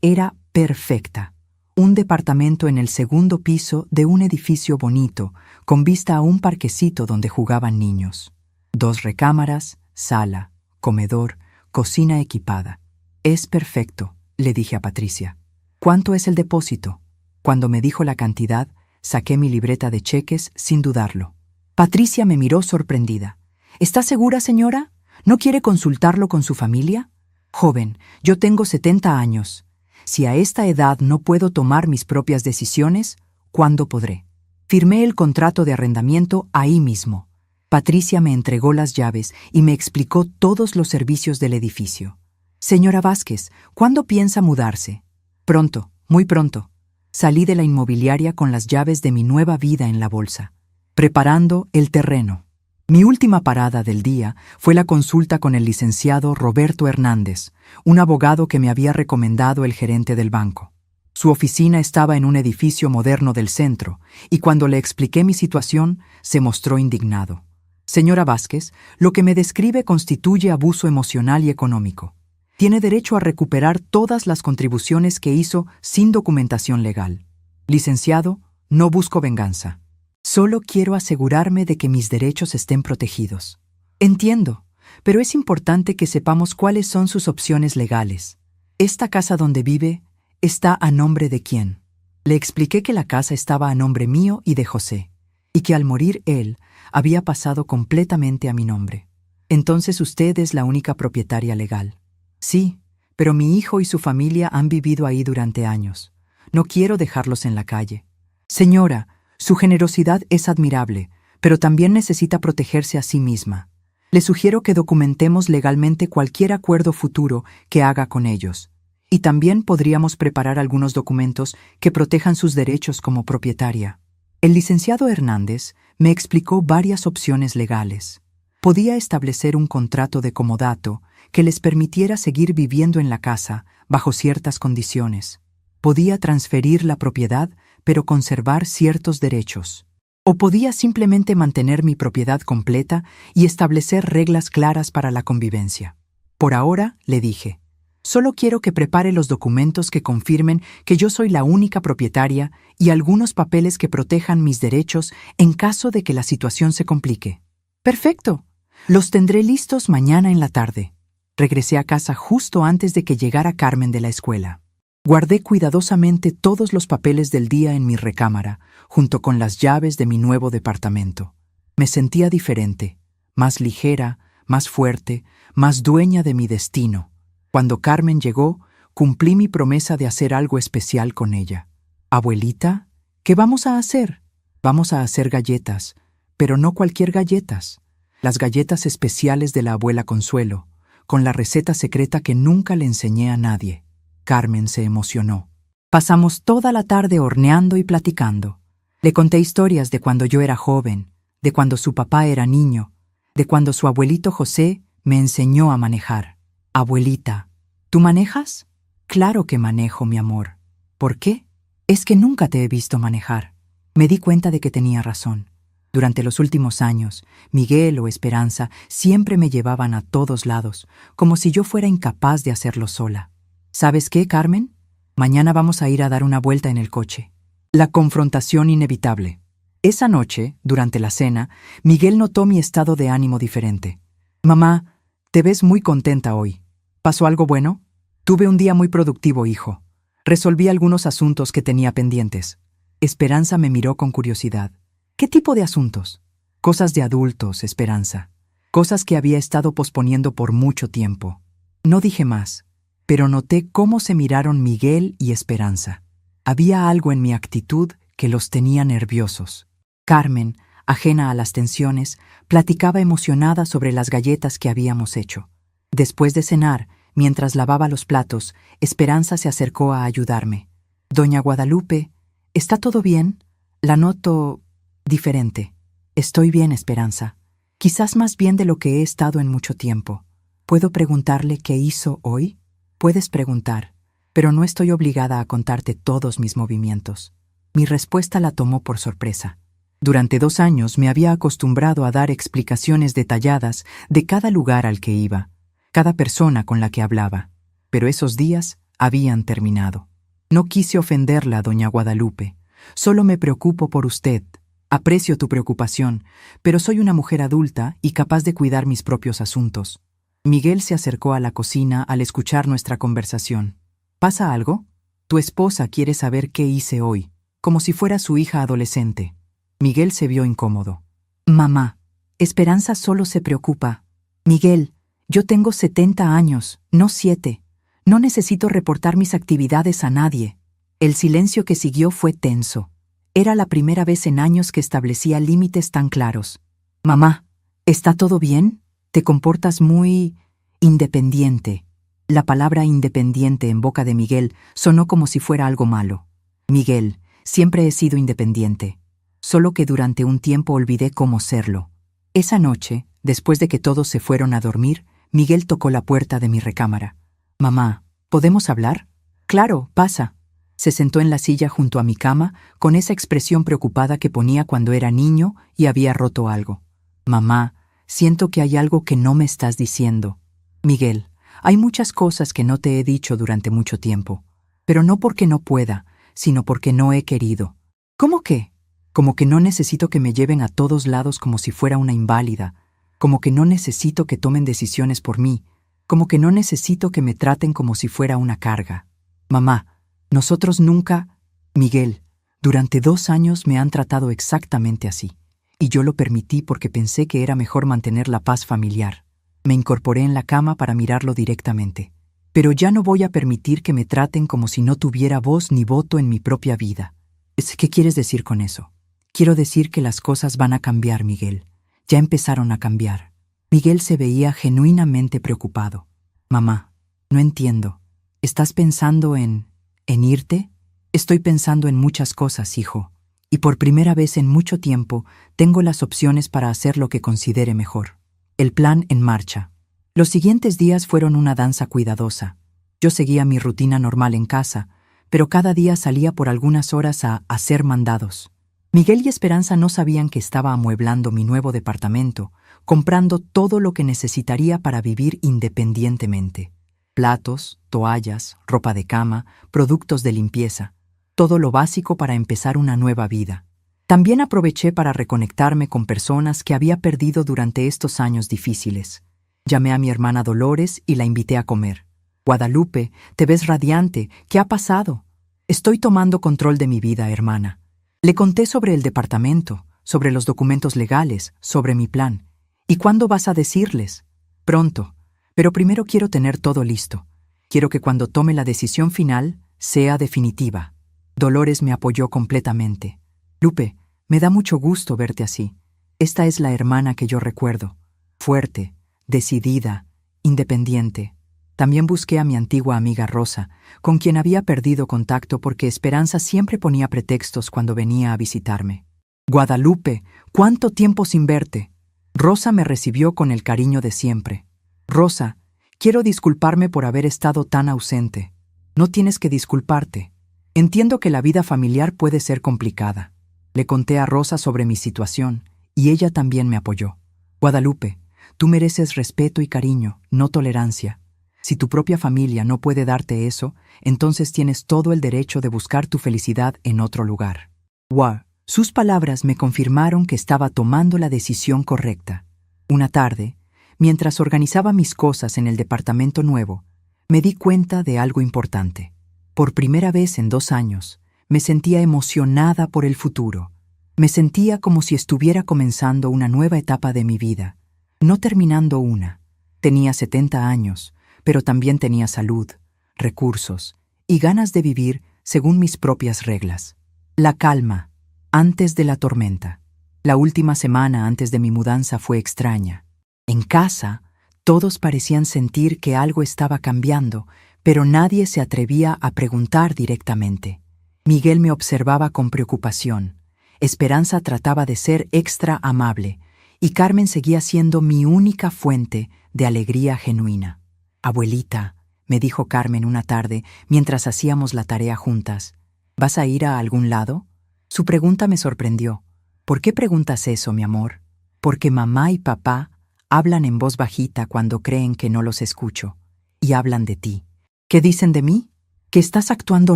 era perfecta. Un departamento en el 2º piso de un edificio bonito, con vista a un parquecito donde jugaban niños. 2 recámaras, sala, comedor, cocina equipada. «Es perfecto», le dije a Patricia. «¿Cuánto es el depósito?» Cuando me dijo la cantidad, saqué mi libreta de cheques sin dudarlo. Patricia me miró sorprendida. «¿Está segura, señora? ¿No quiere consultarlo con su familia? Joven, yo tengo 70 años. Si a esta edad no puedo tomar mis propias decisiones, ¿cuándo podré? Firmé el contrato de arrendamiento ahí mismo. Patricia me entregó las llaves y me explicó todos los servicios del edificio. Señora Vázquez, ¿cuándo piensa mudarse? Pronto, muy pronto. Salí de la inmobiliaria con las llaves de mi nueva vida en la bolsa, preparando el terreno. Mi última parada del día fue la consulta con el licenciado Roberto Hernández, un abogado que me había recomendado el gerente del banco. Su oficina estaba en un edificio moderno del centro, y cuando le expliqué mi situación, se mostró indignado. Señora Vázquez, lo que me describe constituye abuso emocional y económico. Tiene derecho a recuperar todas las contribuciones que hizo sin documentación legal. Licenciado, no busco venganza. Solo quiero asegurarme de que mis derechos estén protegidos. Entiendo, pero es importante que sepamos cuáles son sus opciones legales. ¿Esta casa donde vive está a nombre de quién? Le expliqué que la casa estaba a nombre mío y de José, y que al morir él, había pasado completamente a mi nombre. Entonces usted es la única propietaria legal. Sí, pero mi hijo y su familia han vivido ahí durante años. No quiero dejarlos en la calle. Señora, su generosidad es admirable, pero también necesita protegerse a sí misma. Le sugiero que documentemos legalmente cualquier acuerdo futuro que haga con ellos. Y también podríamos preparar algunos documentos que protejan sus derechos como propietaria. El licenciado Hernández me explicó varias opciones legales. Podía establecer un contrato de comodato que les permitiera seguir viviendo en la casa bajo ciertas condiciones. Podía transferir la propiedad, pero conservar ciertos derechos. O podía simplemente mantener mi propiedad completa y establecer reglas claras para la convivencia. Por ahora, le dije, solo quiero que prepare los documentos que confirmen que yo soy la única propietaria y algunos papeles que protejan mis derechos en caso de que la situación se complique. Perfecto. Los tendré listos mañana en la tarde. Regresé a casa justo antes de que llegara Carmen de la escuela. Guardé cuidadosamente todos los papeles del día en mi recámara, junto con las llaves de mi nuevo departamento. Me sentía diferente, más ligera, más fuerte, más dueña de mi destino. Cuando Carmen llegó, cumplí mi promesa de hacer algo especial con ella. Abuelita, ¿qué vamos a hacer? Vamos a hacer galletas, pero no cualquier galletas. Las galletas especiales de la abuela Consuelo, con la receta secreta que nunca le enseñé a nadie. Carmen se emocionó. Pasamos toda la tarde horneando y platicando. Le conté historias de cuando yo era joven, de cuando su papá era niño, de cuando su abuelito José me enseñó a manejar. Abuelita, ¿tú manejas? Claro que manejo, mi amor. ¿Por qué? Es que nunca te he visto manejar. Me di cuenta de que tenía razón. Durante los últimos años, Miguel o Esperanza siempre me llevaban a todos lados, como si yo fuera incapaz de hacerlo sola. ¿Sabes qué, Carmen? Mañana vamos a ir a dar una vuelta en el coche. La confrontación inevitable. Esa noche, durante la cena, Miguel notó mi estado de ánimo diferente. Mamá, te ves muy contenta hoy. ¿Pasó algo bueno? Tuve un día muy productivo, hijo. Resolví algunos asuntos que tenía pendientes. Esperanza me miró con curiosidad. ¿Qué tipo de asuntos? Cosas de adultos, Esperanza. Cosas que había estado posponiendo por mucho tiempo. No dije más, pero noté cómo se miraron Miguel y Esperanza. Había algo en mi actitud que los tenía nerviosos. Carmen, ajena a las tensiones, platicaba emocionada sobre las galletas que habíamos hecho. Después de cenar, mientras lavaba los platos, Esperanza se acercó a ayudarme. Doña Guadalupe, ¿está todo bien? La noto diferente. Estoy bien, Esperanza. Quizás más bien de lo que he estado en mucho tiempo. ¿Puedo preguntarle qué hizo hoy? Puedes preguntar, pero no estoy obligada a contarte todos mis movimientos. Mi respuesta la tomó por sorpresa. Durante 2 años me había acostumbrado a dar explicaciones detalladas de cada lugar al que iba, cada persona con la que hablaba, pero esos días habían terminado. No quise ofenderla, doña Guadalupe. Solo me preocupo por usted. Aprecio tu preocupación, pero soy una mujer adulta y capaz de cuidar mis propios asuntos. Miguel se acercó a la cocina al escuchar nuestra conversación. ¿Pasa algo? Tu esposa quiere saber qué hice hoy, como si fuera su hija adolescente. Miguel se vio incómodo. Mamá, Esperanza solo se preocupa. Miguel, Yo tengo 70 años, no 7. No necesito reportar mis actividades a nadie. El silencio que siguió fue tenso. Era la primera vez en años que establecía límites tan claros. Mamá, ¿está todo bien? Te comportas muy independiente. La palabra independiente en boca de Miguel sonó como si fuera algo malo. Miguel, siempre he sido independiente. Solo que durante un tiempo olvidé cómo serlo. Esa noche, después de que todos se fueron a dormir, Miguel tocó la puerta de mi recámara. Mamá, ¿podemos hablar? Claro, pasa. Se sentó en la silla junto a mi cama, con esa expresión preocupada que ponía cuando era niño y había roto algo. Mamá, siento que hay algo que no me estás diciendo. Miguel, hay muchas cosas que no te he dicho durante mucho tiempo, pero no porque no pueda, sino porque no he querido. ¿Cómo qué? Como que no necesito que me lleven a todos lados como si fuera una inválida, como que no necesito que tomen decisiones por mí, como que no necesito que me traten como si fuera una carga. Mamá, nosotros nunca... Miguel, durante 2 años me han tratado exactamente así, y yo lo permití porque pensé que era mejor mantener la paz familiar. Me incorporé en la cama para mirarlo directamente. Pero ya no voy a permitir que me traten como si no tuviera voz ni voto en mi propia vida. ¿Qué quieres decir con eso? Quiero decir que las cosas van a cambiar, Miguel. Ya empezaron a cambiar. Miguel se veía genuinamente preocupado. Mamá, no entiendo. ¿Estás pensando en irte? Estoy pensando en muchas cosas, hijo. Y por primera vez en mucho tiempo tengo las opciones para hacer lo que considere mejor. El plan en marcha. Los siguientes días fueron una danza cuidadosa. Yo seguía mi rutina normal en casa, pero cada día salía por algunas horas a hacer mandados. Miguel y Esperanza no sabían que estaba amueblando mi nuevo departamento, comprando todo lo que necesitaría para vivir independientemente. Platos, toallas, ropa de cama, productos de limpieza. Todo lo básico para empezar una nueva vida. También aproveché para reconectarme con personas que había perdido durante estos años difíciles. Llamé a mi hermana Dolores y la invité a comer. Guadalupe, te ves radiante. ¿Qué ha pasado? Estoy tomando control de mi vida, hermana. Le conté sobre el departamento, sobre los documentos legales, sobre mi plan. ¿Y cuándo vas a decirles? Pronto, pero primero quiero tener todo listo. Quiero que cuando tome la decisión final, sea definitiva. Dolores me apoyó completamente. Lupe, me da mucho gusto verte así. Esta es la hermana que yo recuerdo. Fuerte, decidida, independiente. También busqué a mi antigua amiga Rosa, con quien había perdido contacto porque Esperanza siempre ponía pretextos cuando venía a visitarme. Guadalupe, ¿cuánto tiempo sin verte? Rosa me recibió con el cariño de siempre. Rosa, quiero disculparme por haber estado tan ausente. No tienes que disculparte. Entiendo que la vida familiar puede ser complicada. Le conté a Rosa sobre mi situación, y ella también me apoyó. Guadalupe, tú mereces respeto y cariño, no tolerancia. Si tu propia familia no puede darte eso, entonces tienes todo el derecho de buscar tu felicidad en otro lugar. Wow. Sus palabras me confirmaron que estaba tomando la decisión correcta. Una tarde, mientras organizaba mis cosas en el departamento nuevo, me di cuenta de algo importante. Por primera vez en 2 años, me sentía emocionada por el futuro. Me sentía como si estuviera comenzando una nueva etapa de mi vida, no terminando una. Tenía 70 años, pero también tenía salud, recursos y ganas de vivir según mis propias reglas. La calma, antes de la tormenta. La última semana antes de mi mudanza fue extraña. En casa, todos parecían sentir que algo estaba cambiando, pero nadie se atrevía a preguntar directamente. Miguel me observaba con preocupación. Esperanza trataba de ser extra amable, y Carmen seguía siendo mi única fuente de alegría genuina. Abuelita, me dijo Carmen una tarde mientras hacíamos la tarea juntas, ¿vas a ir a algún lado? Su pregunta me sorprendió. ¿Por qué preguntas eso, mi amor? Porque mamá y papá hablan en voz bajita cuando creen que no los escucho, y hablan de ti. ¿Qué dicen de mí? Que estás actuando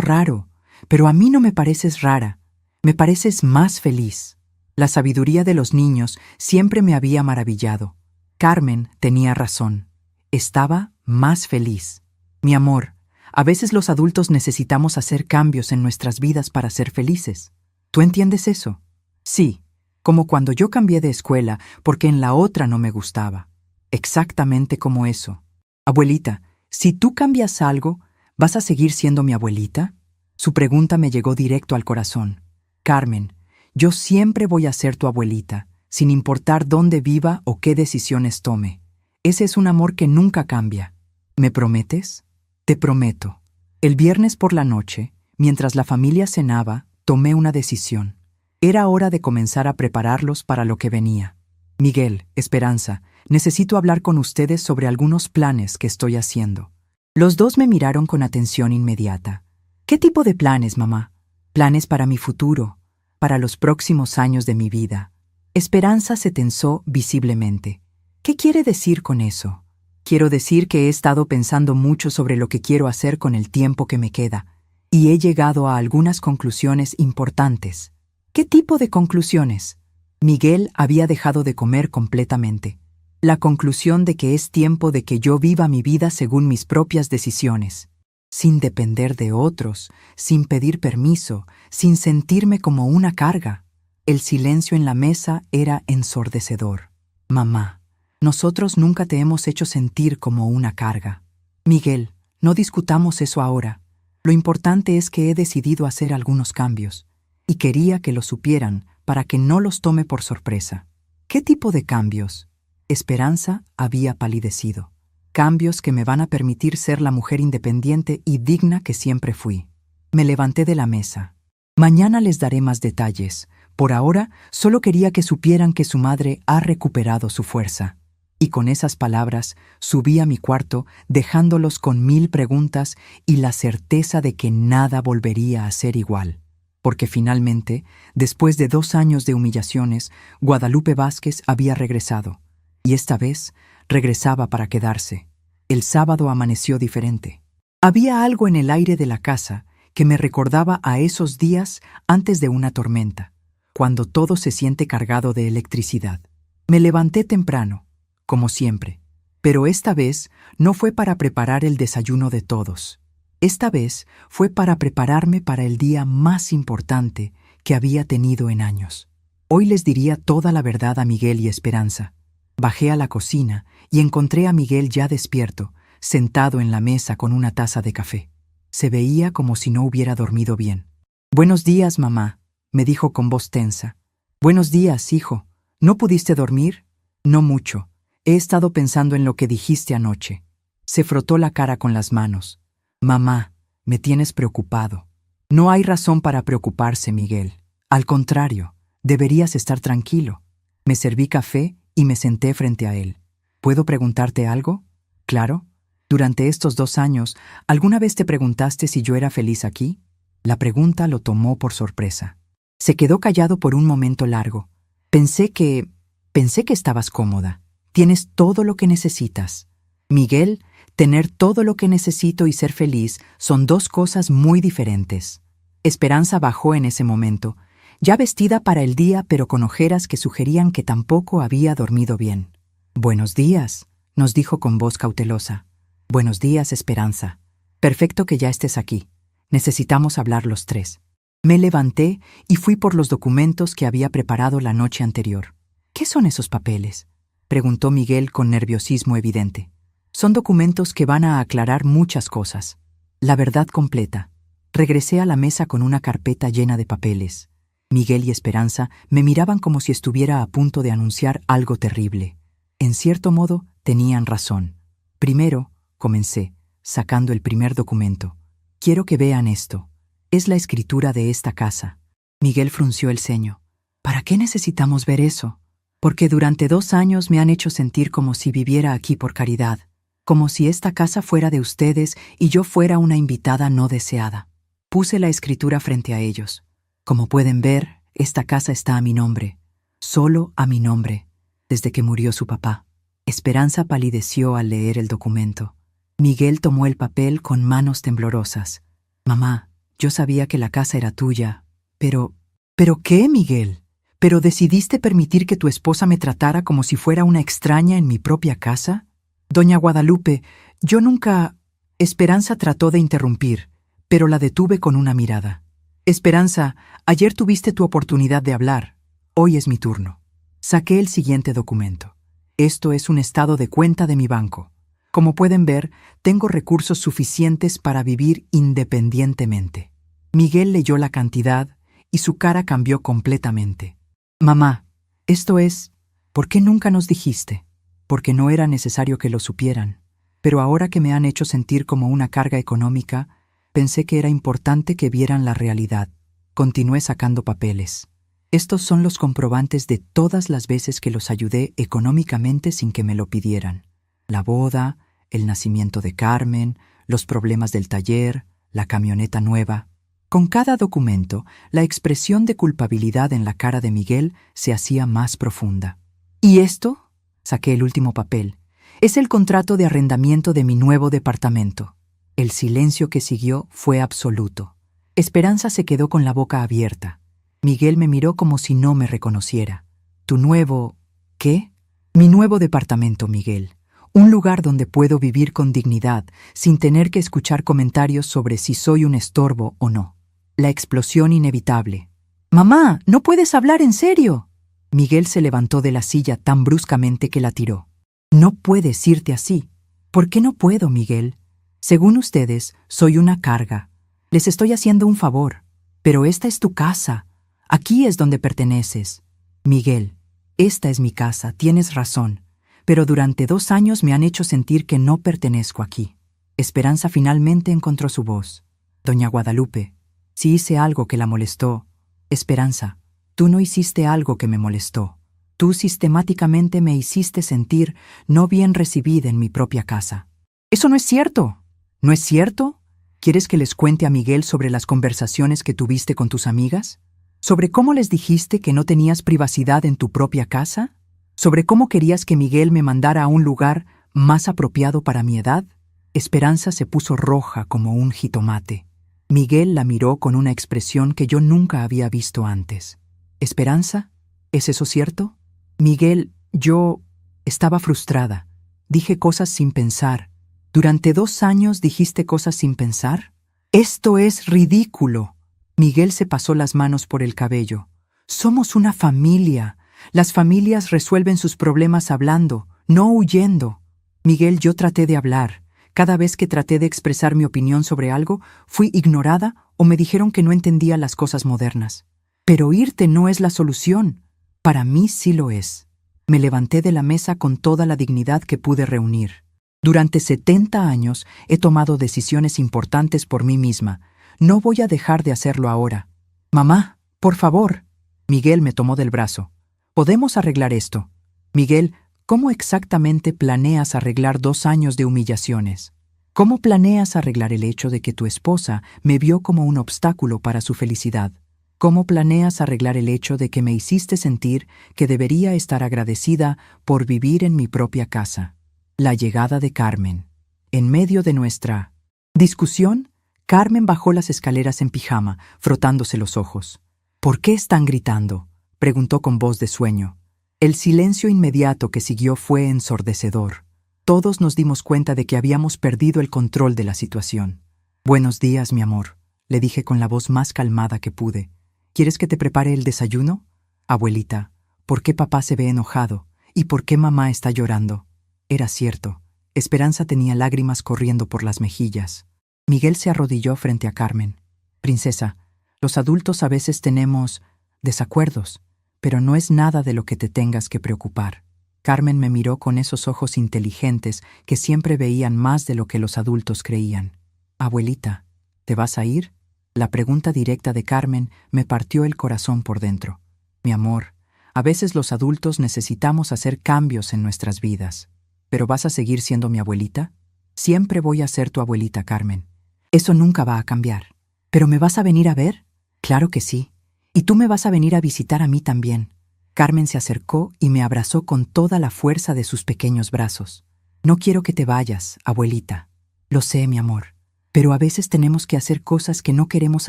raro, pero a mí no me pareces rara, me pareces más feliz. La sabiduría de los niños siempre me había maravillado. Carmen tenía razón. Estaba más feliz. Mi amor, a veces los adultos necesitamos hacer cambios en nuestras vidas para ser felices. ¿Tú entiendes eso? Sí, como cuando yo cambié de escuela porque en la otra no me gustaba. exactamente como eso. Abuelita, si tú cambias algo, ¿vas a seguir siendo mi abuelita? Su pregunta me llegó directo al corazón. Carmen, yo siempre voy a ser tu abuelita, sin importar dónde viva o qué decisiones tome. Ese es un amor que nunca cambia. ¿Me prometes? Te prometo. El viernes por la noche, mientras la familia cenaba, tomé una decisión. Era hora de comenzar a prepararlos para lo que venía. Miguel, Esperanza, necesito hablar con ustedes sobre algunos planes que estoy haciendo. Los dos me miraron con atención inmediata. ¿Qué tipo de planes, mamá? Planes para mi futuro, para los próximos años de mi vida. Esperanza se tensó visiblemente. ¿Qué quiere decir con eso? Quiero decir que he estado pensando mucho sobre lo que quiero hacer con el tiempo que me queda, y he llegado a algunas conclusiones importantes. ¿Qué tipo de conclusiones? Miguel había dejado de comer completamente. La conclusión de que es tiempo de que yo viva mi vida según mis propias decisiones, sin depender de otros, sin pedir permiso, sin sentirme como una carga. El silencio en la mesa era ensordecedor. Mamá, nosotros nunca te hemos hecho sentir como una carga. Miguel, no discutamos eso ahora. Lo importante es que he decidido hacer algunos cambios, y quería que lo supieran para que no los tome por sorpresa. ¿Qué tipo de cambios? Esperanza había palidecido. Cambios que me van a permitir ser la mujer independiente y digna que siempre fui. Me levanté de la mesa. Mañana les daré más detalles. Por ahora, solo quería que supieran que su madre ha recuperado su fuerza. Y con esas palabras, subí a mi cuarto, dejándolos con 1000 preguntas y la certeza de que nada volvería a ser igual. Porque finalmente, después de 2 años de humillaciones, Guadalupe Vázquez había regresado. Y esta vez, regresaba para quedarse. El sábado amaneció diferente. Había algo en el aire de la casa que me recordaba a esos días antes de una tormenta, cuando todo se siente cargado de electricidad. Me levanté temprano, como siempre, pero esta vez no fue para preparar el desayuno de todos. Esta vez fue para prepararme para el día más importante que había tenido en años. Hoy les diría toda la verdad a Miguel y Esperanza. Bajé a la cocina y encontré a Miguel ya despierto, sentado en la mesa con una taza de café. Se veía como si no hubiera dormido bien. «Buenos días, mamá», me dijo con voz tensa. «Buenos días, hijo. ¿No pudiste dormir?» «No mucho. He estado pensando en lo que dijiste anoche». Se frotó la cara con las manos. «Mamá, me tienes preocupado». «No hay razón para preocuparse, Miguel. Al contrario, deberías estar tranquilo». Me serví café y me senté frente a él. «¿Puedo preguntarte algo?» «Claro. Durante estos 2 años, ¿alguna vez te preguntaste si yo era feliz aquí?» La pregunta lo tomó por sorpresa. Se quedó callado por un momento largo. Pensé que estabas cómoda. Tienes todo lo que necesitas». «Miguel, tener todo lo que necesito y ser feliz son 2 cosas muy diferentes». Esperanza bajó en ese momento, ya vestida para el día pero con ojeras que sugerían que tampoco había dormido bien. «Buenos días», nos dijo con voz cautelosa. «Buenos días, Esperanza. Perfecto que ya estés aquí. Necesitamos hablar los 3». Me levanté y fui por los documentos que había preparado la noche anterior. «¿Qué son esos papeles?», preguntó Miguel con nerviosismo evidente. «Son documentos que van a aclarar muchas cosas. La verdad completa». Regresé a la mesa con una carpeta llena de papeles. Miguel y Esperanza me miraban como si estuviera a punto de anunciar algo terrible. En cierto modo, tenían razón. «Primero», comencé, sacando el primer documento. «Quiero que vean esto. Es la escritura de esta casa». Miguel frunció el ceño. «¿Para qué necesitamos ver eso?» «Porque durante 2 años me han hecho sentir como si viviera aquí por caridad, como si esta casa fuera de ustedes y yo fuera una invitada no deseada». Puse la escritura frente a ellos. «Como pueden ver, esta casa está a mi nombre, solo a mi nombre, desde que murió su papá». Esperanza palideció al leer el documento. Miguel tomó el papel con manos temblorosas. «Mamá, yo sabía que la casa era tuya, pero...» «¿Pero qué, Miguel? ¿Pero decidiste permitir que tu esposa me tratara como si fuera una extraña en mi propia casa?» «Doña Guadalupe, yo nunca...» Esperanza trató de interrumpir, pero la detuve con una mirada. «Esperanza, ayer tuviste tu oportunidad de hablar. Hoy es mi turno». Saqué el siguiente documento. Esto es un estado de cuenta de mi banco. Como pueden ver, tengo recursos suficientes para vivir independientemente. Miguel leyó la cantidad y su cara cambió completamente. Mamá, esto es... ¿Por qué nunca nos dijiste? Porque no era necesario que lo supieran. Pero ahora que me han hecho sentir como una carga económica, pensé que era importante que vieran la realidad. Continué sacando papeles. Estos son los comprobantes de todas las veces que los ayudé económicamente sin que me lo pidieran. La boda, el nacimiento de Carmen, los problemas del taller, la camioneta nueva. Con cada documento, la expresión de culpabilidad en la cara de Miguel se hacía más profunda. ¿Y esto? Saqué el último papel. Es el contrato de arrendamiento de mi nuevo departamento. El silencio que siguió fue absoluto. Esperanza se quedó con la boca abierta. Miguel me miró como si no me reconociera. ¿Tu nuevo... qué? Mi nuevo departamento, Miguel. Un lugar donde puedo vivir con dignidad, sin tener que escuchar comentarios sobre si soy un estorbo o no. La explosión inevitable. «¡Mamá, no puedes hablar en serio!» Miguel se levantó de la silla tan bruscamente que la tiró. «No puedes irte así». «¿Por qué no puedo, Miguel? Según ustedes, soy una carga. Les estoy haciendo un favor. Pero esta es tu casa. Aquí es donde perteneces». «Miguel, esta es mi casa, tienes razón. Pero durante 2 años me han hecho sentir que no pertenezco aquí». Esperanza finalmente encontró su voz. «Doña Guadalupe, si hice algo que la molestó...» «Esperanza, tú no hiciste algo que me molestó. Tú sistemáticamente me hiciste sentir no bien recibida en mi propia casa». «Eso no es cierto». «¿No es cierto? ¿Quieres que les cuente a Miguel sobre las conversaciones que tuviste con tus amigas? ¿Sobre cómo les dijiste que no tenías privacidad en tu propia casa? ¿Sobre cómo querías que Miguel me mandara a un lugar más apropiado para mi edad?» Esperanza se puso roja como un jitomate. Miguel la miró con una expresión que yo nunca había visto antes. «¿Esperanza? ¿Es eso cierto?» «Miguel, yo estaba frustrada. Dije cosas sin pensar». «¿Durante 2 años dijiste cosas sin pensar? ¡Esto es ridículo!» Miguel se pasó las manos por el cabello. «Somos una familia. Las familias resuelven sus problemas hablando, no huyendo». «Miguel, yo traté de hablar. Cada vez que traté de expresar mi opinión sobre algo, fui ignorada o me dijeron que no entendía las cosas modernas. Pero irte no es la solución. Para mí sí lo es». Me levanté de la mesa con toda la dignidad que pude reunir. «Durante 70 años he tomado decisiones importantes por mí misma. No voy a dejar de hacerlo ahora. Mamá, por favor». Miguel me tomó del brazo. «Podemos arreglar esto». «Miguel, ¿cómo exactamente planeas arreglar 2 años de humillaciones? ¿Cómo planeas arreglar el hecho de que tu esposa me vio como un obstáculo para su felicidad? ¿Cómo planeas arreglar el hecho de que me hiciste sentir que debería estar agradecida por vivir en mi propia casa?» La llegada de Carmen. En medio de nuestra discusión, Carmen bajó las escaleras en pijama, frotándose los ojos. «¿Por qué están gritando?», preguntó con voz de sueño. El silencio inmediato que siguió fue ensordecedor. Todos nos dimos cuenta de que habíamos perdido el control de la situación. «Buenos días, mi amor», le dije con la voz más calmada que pude. «¿Quieres que te prepare el desayuno?» «Abuelita, ¿por qué papá se ve enojado? ¿Y por qué mamá está llorando?» Era cierto. Esperanza tenía lágrimas corriendo por las mejillas. Miguel se arrodilló frente a Carmen. «Princesa, los adultos a veces tenemos desacuerdos, pero no es nada de lo que te tengas que preocupar». Carmen me miró con esos ojos inteligentes que siempre veían más de lo que los adultos creían. «Abuelita, ¿te vas a ir?». La pregunta directa de Carmen me partió el corazón por dentro. «Mi amor, a veces los adultos necesitamos hacer cambios en nuestras vidas. ¿Pero vas a seguir siendo mi abuelita?». «Siempre voy a ser tu abuelita, Carmen. Eso nunca va a cambiar». «¿Pero me vas a venir a ver?». «Claro que sí. Y tú me vas a venir a visitar a mí también». Carmen se acercó y me abrazó con toda la fuerza de sus pequeños brazos. «No quiero que te vayas, abuelita». «Lo sé, mi amor. Pero a veces tenemos que hacer cosas que no queremos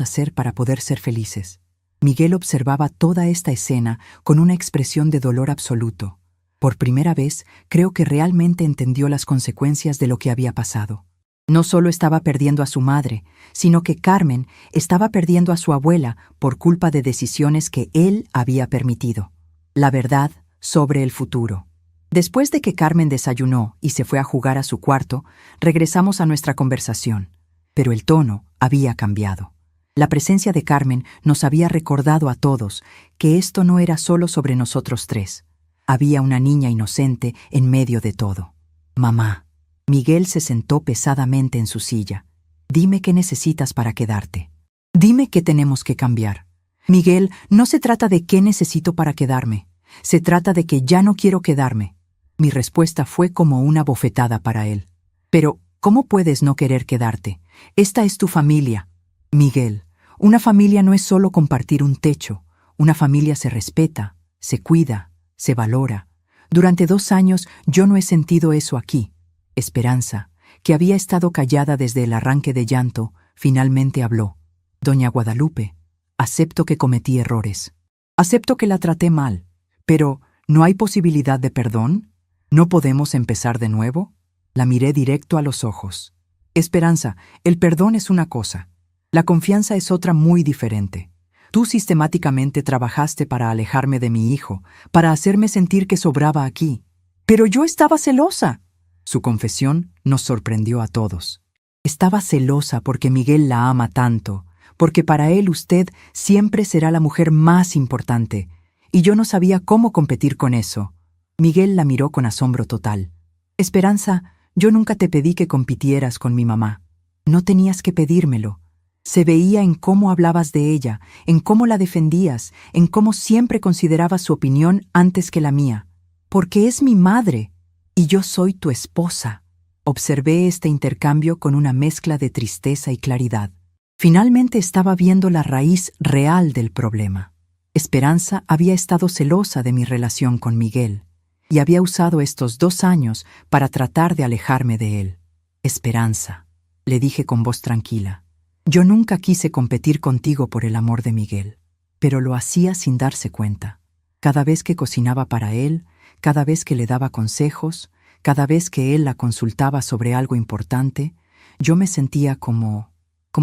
hacer para poder ser felices». Miguel observaba toda esta escena con una expresión de dolor absoluto. Por primera vez, creo que realmente entendió las consecuencias de lo que había pasado. No solo estaba perdiendo a su madre, sino que Carmen estaba perdiendo a su abuela por culpa de decisiones que él había permitido. La verdad sobre el futuro. Después de que Carmen desayunó y se fue a jugar a su cuarto, regresamos a nuestra conversación. Pero el tono había cambiado. La presencia de Carmen nos había recordado a todos que esto no era solo sobre nosotros tres. Había una niña inocente en medio de todo. Mamá. Miguel se sentó pesadamente en su silla. Dime qué necesitas para quedarte. Dime qué tenemos que cambiar. Miguel, no se trata de qué necesito para quedarme. Se trata de que ya no quiero quedarme. Mi respuesta fue como una bofetada para él. Pero, ¿cómo puedes no querer quedarte? Esta es tu familia. Miguel, una familia no es solo compartir un techo. Una familia se respeta, se cuida, se valora. Durante 2 años yo no he sentido eso aquí. Esperanza, que había estado callada desde el arranque de llanto, finalmente habló. Doña Guadalupe, acepto que cometí errores. Acepto que la traté mal. Pero, ¿no hay posibilidad de perdón? ¿No podemos empezar de nuevo? La miré directo a los ojos. Esperanza, el perdón es una cosa. La confianza es otra muy diferente. Tú sistemáticamente trabajaste para alejarme de mi hijo, para hacerme sentir que sobraba aquí. Pero yo estaba celosa. Su confesión nos sorprendió a todos. Estaba celosa porque Miguel la ama tanto, porque para él usted siempre será la mujer más importante, y yo no sabía cómo competir con eso. Miguel la miró con asombro total. Esperanza, yo nunca te pedí que compitieras con mi mamá. No tenías que pedírmelo. Se veía en cómo hablabas de ella, en cómo la defendías, en cómo siempre considerabas su opinión antes que la mía. Porque es mi madre, y yo soy tu esposa. Observé este intercambio con una mezcla de tristeza y claridad. Finalmente estaba viendo la raíz real del problema. Esperanza había estado celosa de mi relación con Miguel, y había usado estos 2 años para tratar de alejarme de él. Esperanza, le dije con voz tranquila, yo nunca quise competir contigo por el amor de Miguel, pero lo hacía sin darse cuenta. Cada vez que cocinaba para él, cada vez que le daba consejos, cada vez que él la consultaba sobre algo importante, yo me sentía como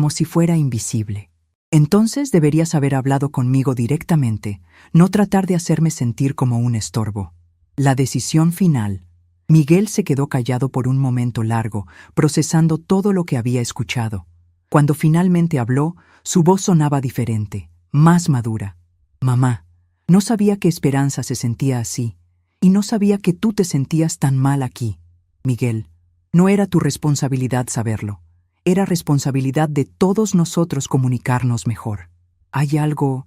si fuera invisible. Entonces deberías haber hablado conmigo directamente, no tratar de hacerme sentir como un estorbo. La decisión final. Miguel se quedó callado por un momento largo, procesando todo lo que había escuchado. Cuando finalmente habló, su voz sonaba diferente, más madura. Mamá, no sabía que Esperanza se sentía así, y no sabía que tú te sentías tan mal aquí. Miguel, no era tu responsabilidad saberlo. Era responsabilidad de todos nosotros comunicarnos mejor. ¿Hay algo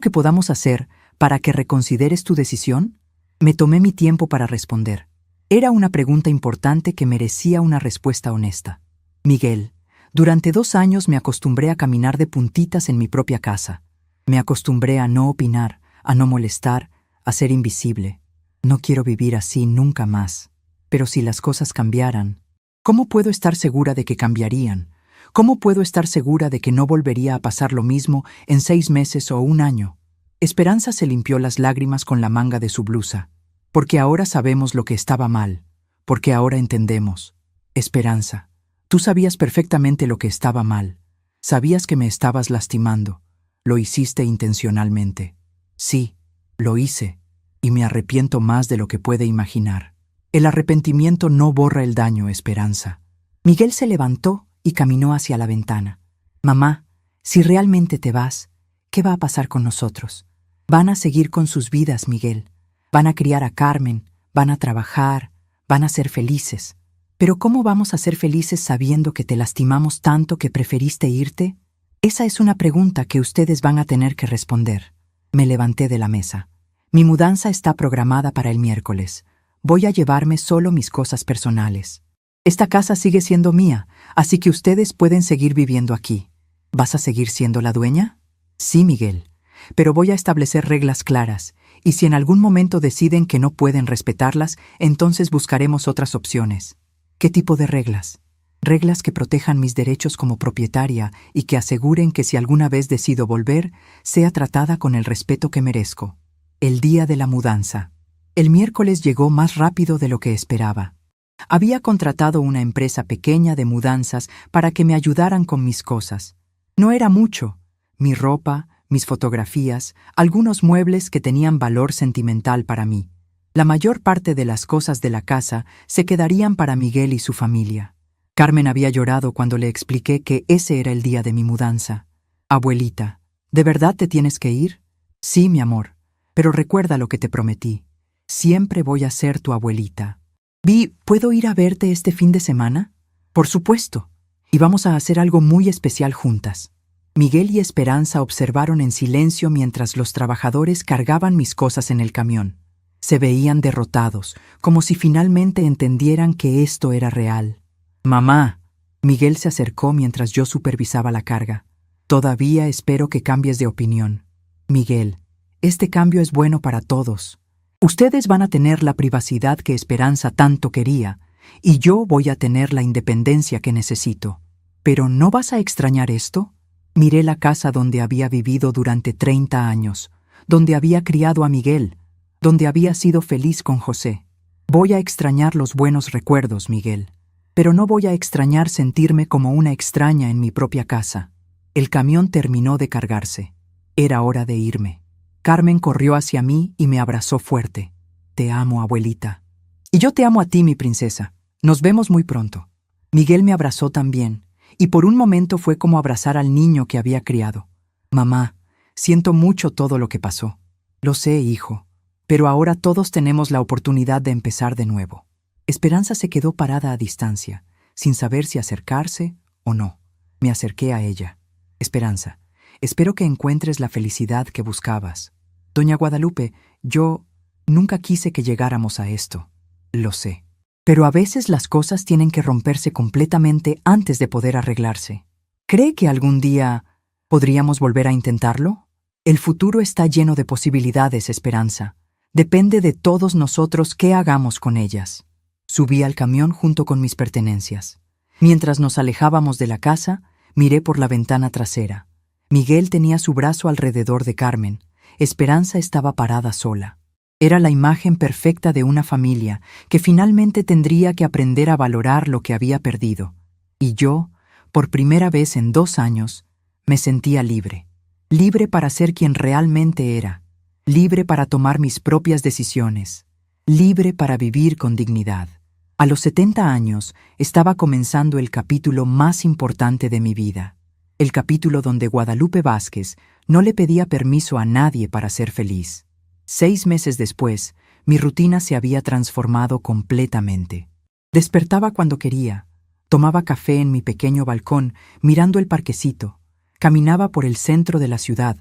que podamos hacer para que reconsideres tu decisión? Me tomé mi tiempo para responder. Era una pregunta importante que merecía una respuesta honesta. Miguel, durante 2 años me acostumbré a caminar de puntitas en mi propia casa. Me acostumbré a no opinar, a no molestar, a ser invisible. No quiero vivir así nunca más. Pero si las cosas cambiaran, ¿cómo puedo estar segura de que cambiarían? ¿Cómo puedo estar segura de que no volvería a pasar lo mismo en 6 meses o 1 año? Esperanza se limpió las lágrimas con la manga de su blusa. Porque ahora sabemos lo que estaba mal. Porque ahora entendemos. Esperanza, tú sabías perfectamente lo que estaba mal. Sabías que me estabas lastimando. Lo hiciste intencionalmente. Sí, lo hice. Y me arrepiento más de lo que puede imaginar. El arrepentimiento no borra el daño, Esperanza. Miguel se levantó y caminó hacia la ventana. Mamá, si realmente te vas, ¿qué va a pasar con nosotros? Van a seguir con sus vidas, Miguel. Van a criar a Carmen, van a trabajar, van a ser felices. Pero ¿cómo vamos a ser felices sabiendo que te lastimamos tanto que preferiste irte? Esa es una pregunta que ustedes van a tener que responder. Me levanté de la mesa. Mi mudanza está programada para el miércoles. Voy a llevarme solo mis cosas personales. Esta casa sigue siendo mía, así que ustedes pueden seguir viviendo aquí. ¿Vas a seguir siendo la dueña? Sí, Miguel. Pero voy a establecer reglas claras, y si en algún momento deciden que no pueden respetarlas, entonces buscaremos otras opciones. ¿Qué tipo de reglas? Reglas que protejan mis derechos como propietaria y que aseguren que si alguna vez decido volver, sea tratada con el respeto que merezco. El día de la mudanza. El miércoles llegó más rápido de lo que esperaba. Había contratado una empresa pequeña de mudanzas para que me ayudaran con mis cosas. No era mucho. Mi ropa, mis fotografías, algunos muebles que tenían valor sentimental para mí. La mayor parte de las cosas de la casa se quedarían para Miguel y su familia. Carmen había llorado cuando le expliqué que ese era el día de mi mudanza. Abuelita, ¿de verdad te tienes que ir? Sí, mi amor, pero recuerda lo que te prometí. Siempre voy a ser tu abuelita. ¿Puedo ir a verte este fin de semana? Por supuesto. Y vamos a hacer algo muy especial juntas. Miguel y Esperanza observaron en silencio mientras los trabajadores cargaban mis cosas en el camión. Se veían derrotados, como si finalmente entendieran que esto era real. Mamá. Miguel se acercó mientras yo supervisaba la carga. Todavía espero que cambies de opinión. Miguel, este cambio es bueno para todos. Ustedes van a tener la privacidad que Esperanza tanto quería, y yo voy a tener la independencia que necesito. ¿Pero no vas a extrañar esto? Miré la casa donde había vivido durante 30 años, donde había criado a Miguel, donde había sido feliz con José. Voy a extrañar los buenos recuerdos, Miguel, pero no voy a extrañar sentirme como una extraña en mi propia casa. El camión terminó de cargarse. Era hora de irme. Carmen corrió hacia mí y me abrazó fuerte. Te amo, abuelita. Y yo te amo a ti, mi princesa. Nos vemos muy pronto. Miguel me abrazó también, y por un momento fue como abrazar al niño que había criado. Mamá, siento mucho todo lo que pasó. Lo sé, hijo, pero ahora todos tenemos la oportunidad de empezar de nuevo. Esperanza se quedó parada a distancia, sin saber si acercarse o no. Me acerqué a ella. Esperanza, espero que encuentres la felicidad que buscabas. Doña Guadalupe, yo nunca quise que llegáramos a esto. Lo sé. Pero a veces las cosas tienen que romperse completamente antes de poder arreglarse. ¿Cree que algún día podríamos volver a intentarlo? El futuro está lleno de posibilidades, Esperanza. Depende de todos nosotros qué hagamos con ellas. Subí al camión junto con mis pertenencias. Mientras nos alejábamos de la casa, miré por la ventana trasera. Miguel tenía su brazo alrededor de Carmen. Esperanza estaba parada sola. Era la imagen perfecta de una familia que finalmente tendría que aprender a valorar lo que había perdido. Y yo, por primera vez en 2 años, me sentía libre. Libre para ser quien realmente era. Libre para tomar mis propias decisiones. Libre para vivir con dignidad. A los 70 años estaba comenzando el capítulo más importante de mi vida. El capítulo donde Guadalupe Vázquez no le pedía permiso a nadie para ser feliz. 6 meses después, mi rutina se había transformado completamente. Despertaba cuando quería, tomaba café en mi pequeño balcón, mirando el parquecito, caminaba por el centro de la ciudad,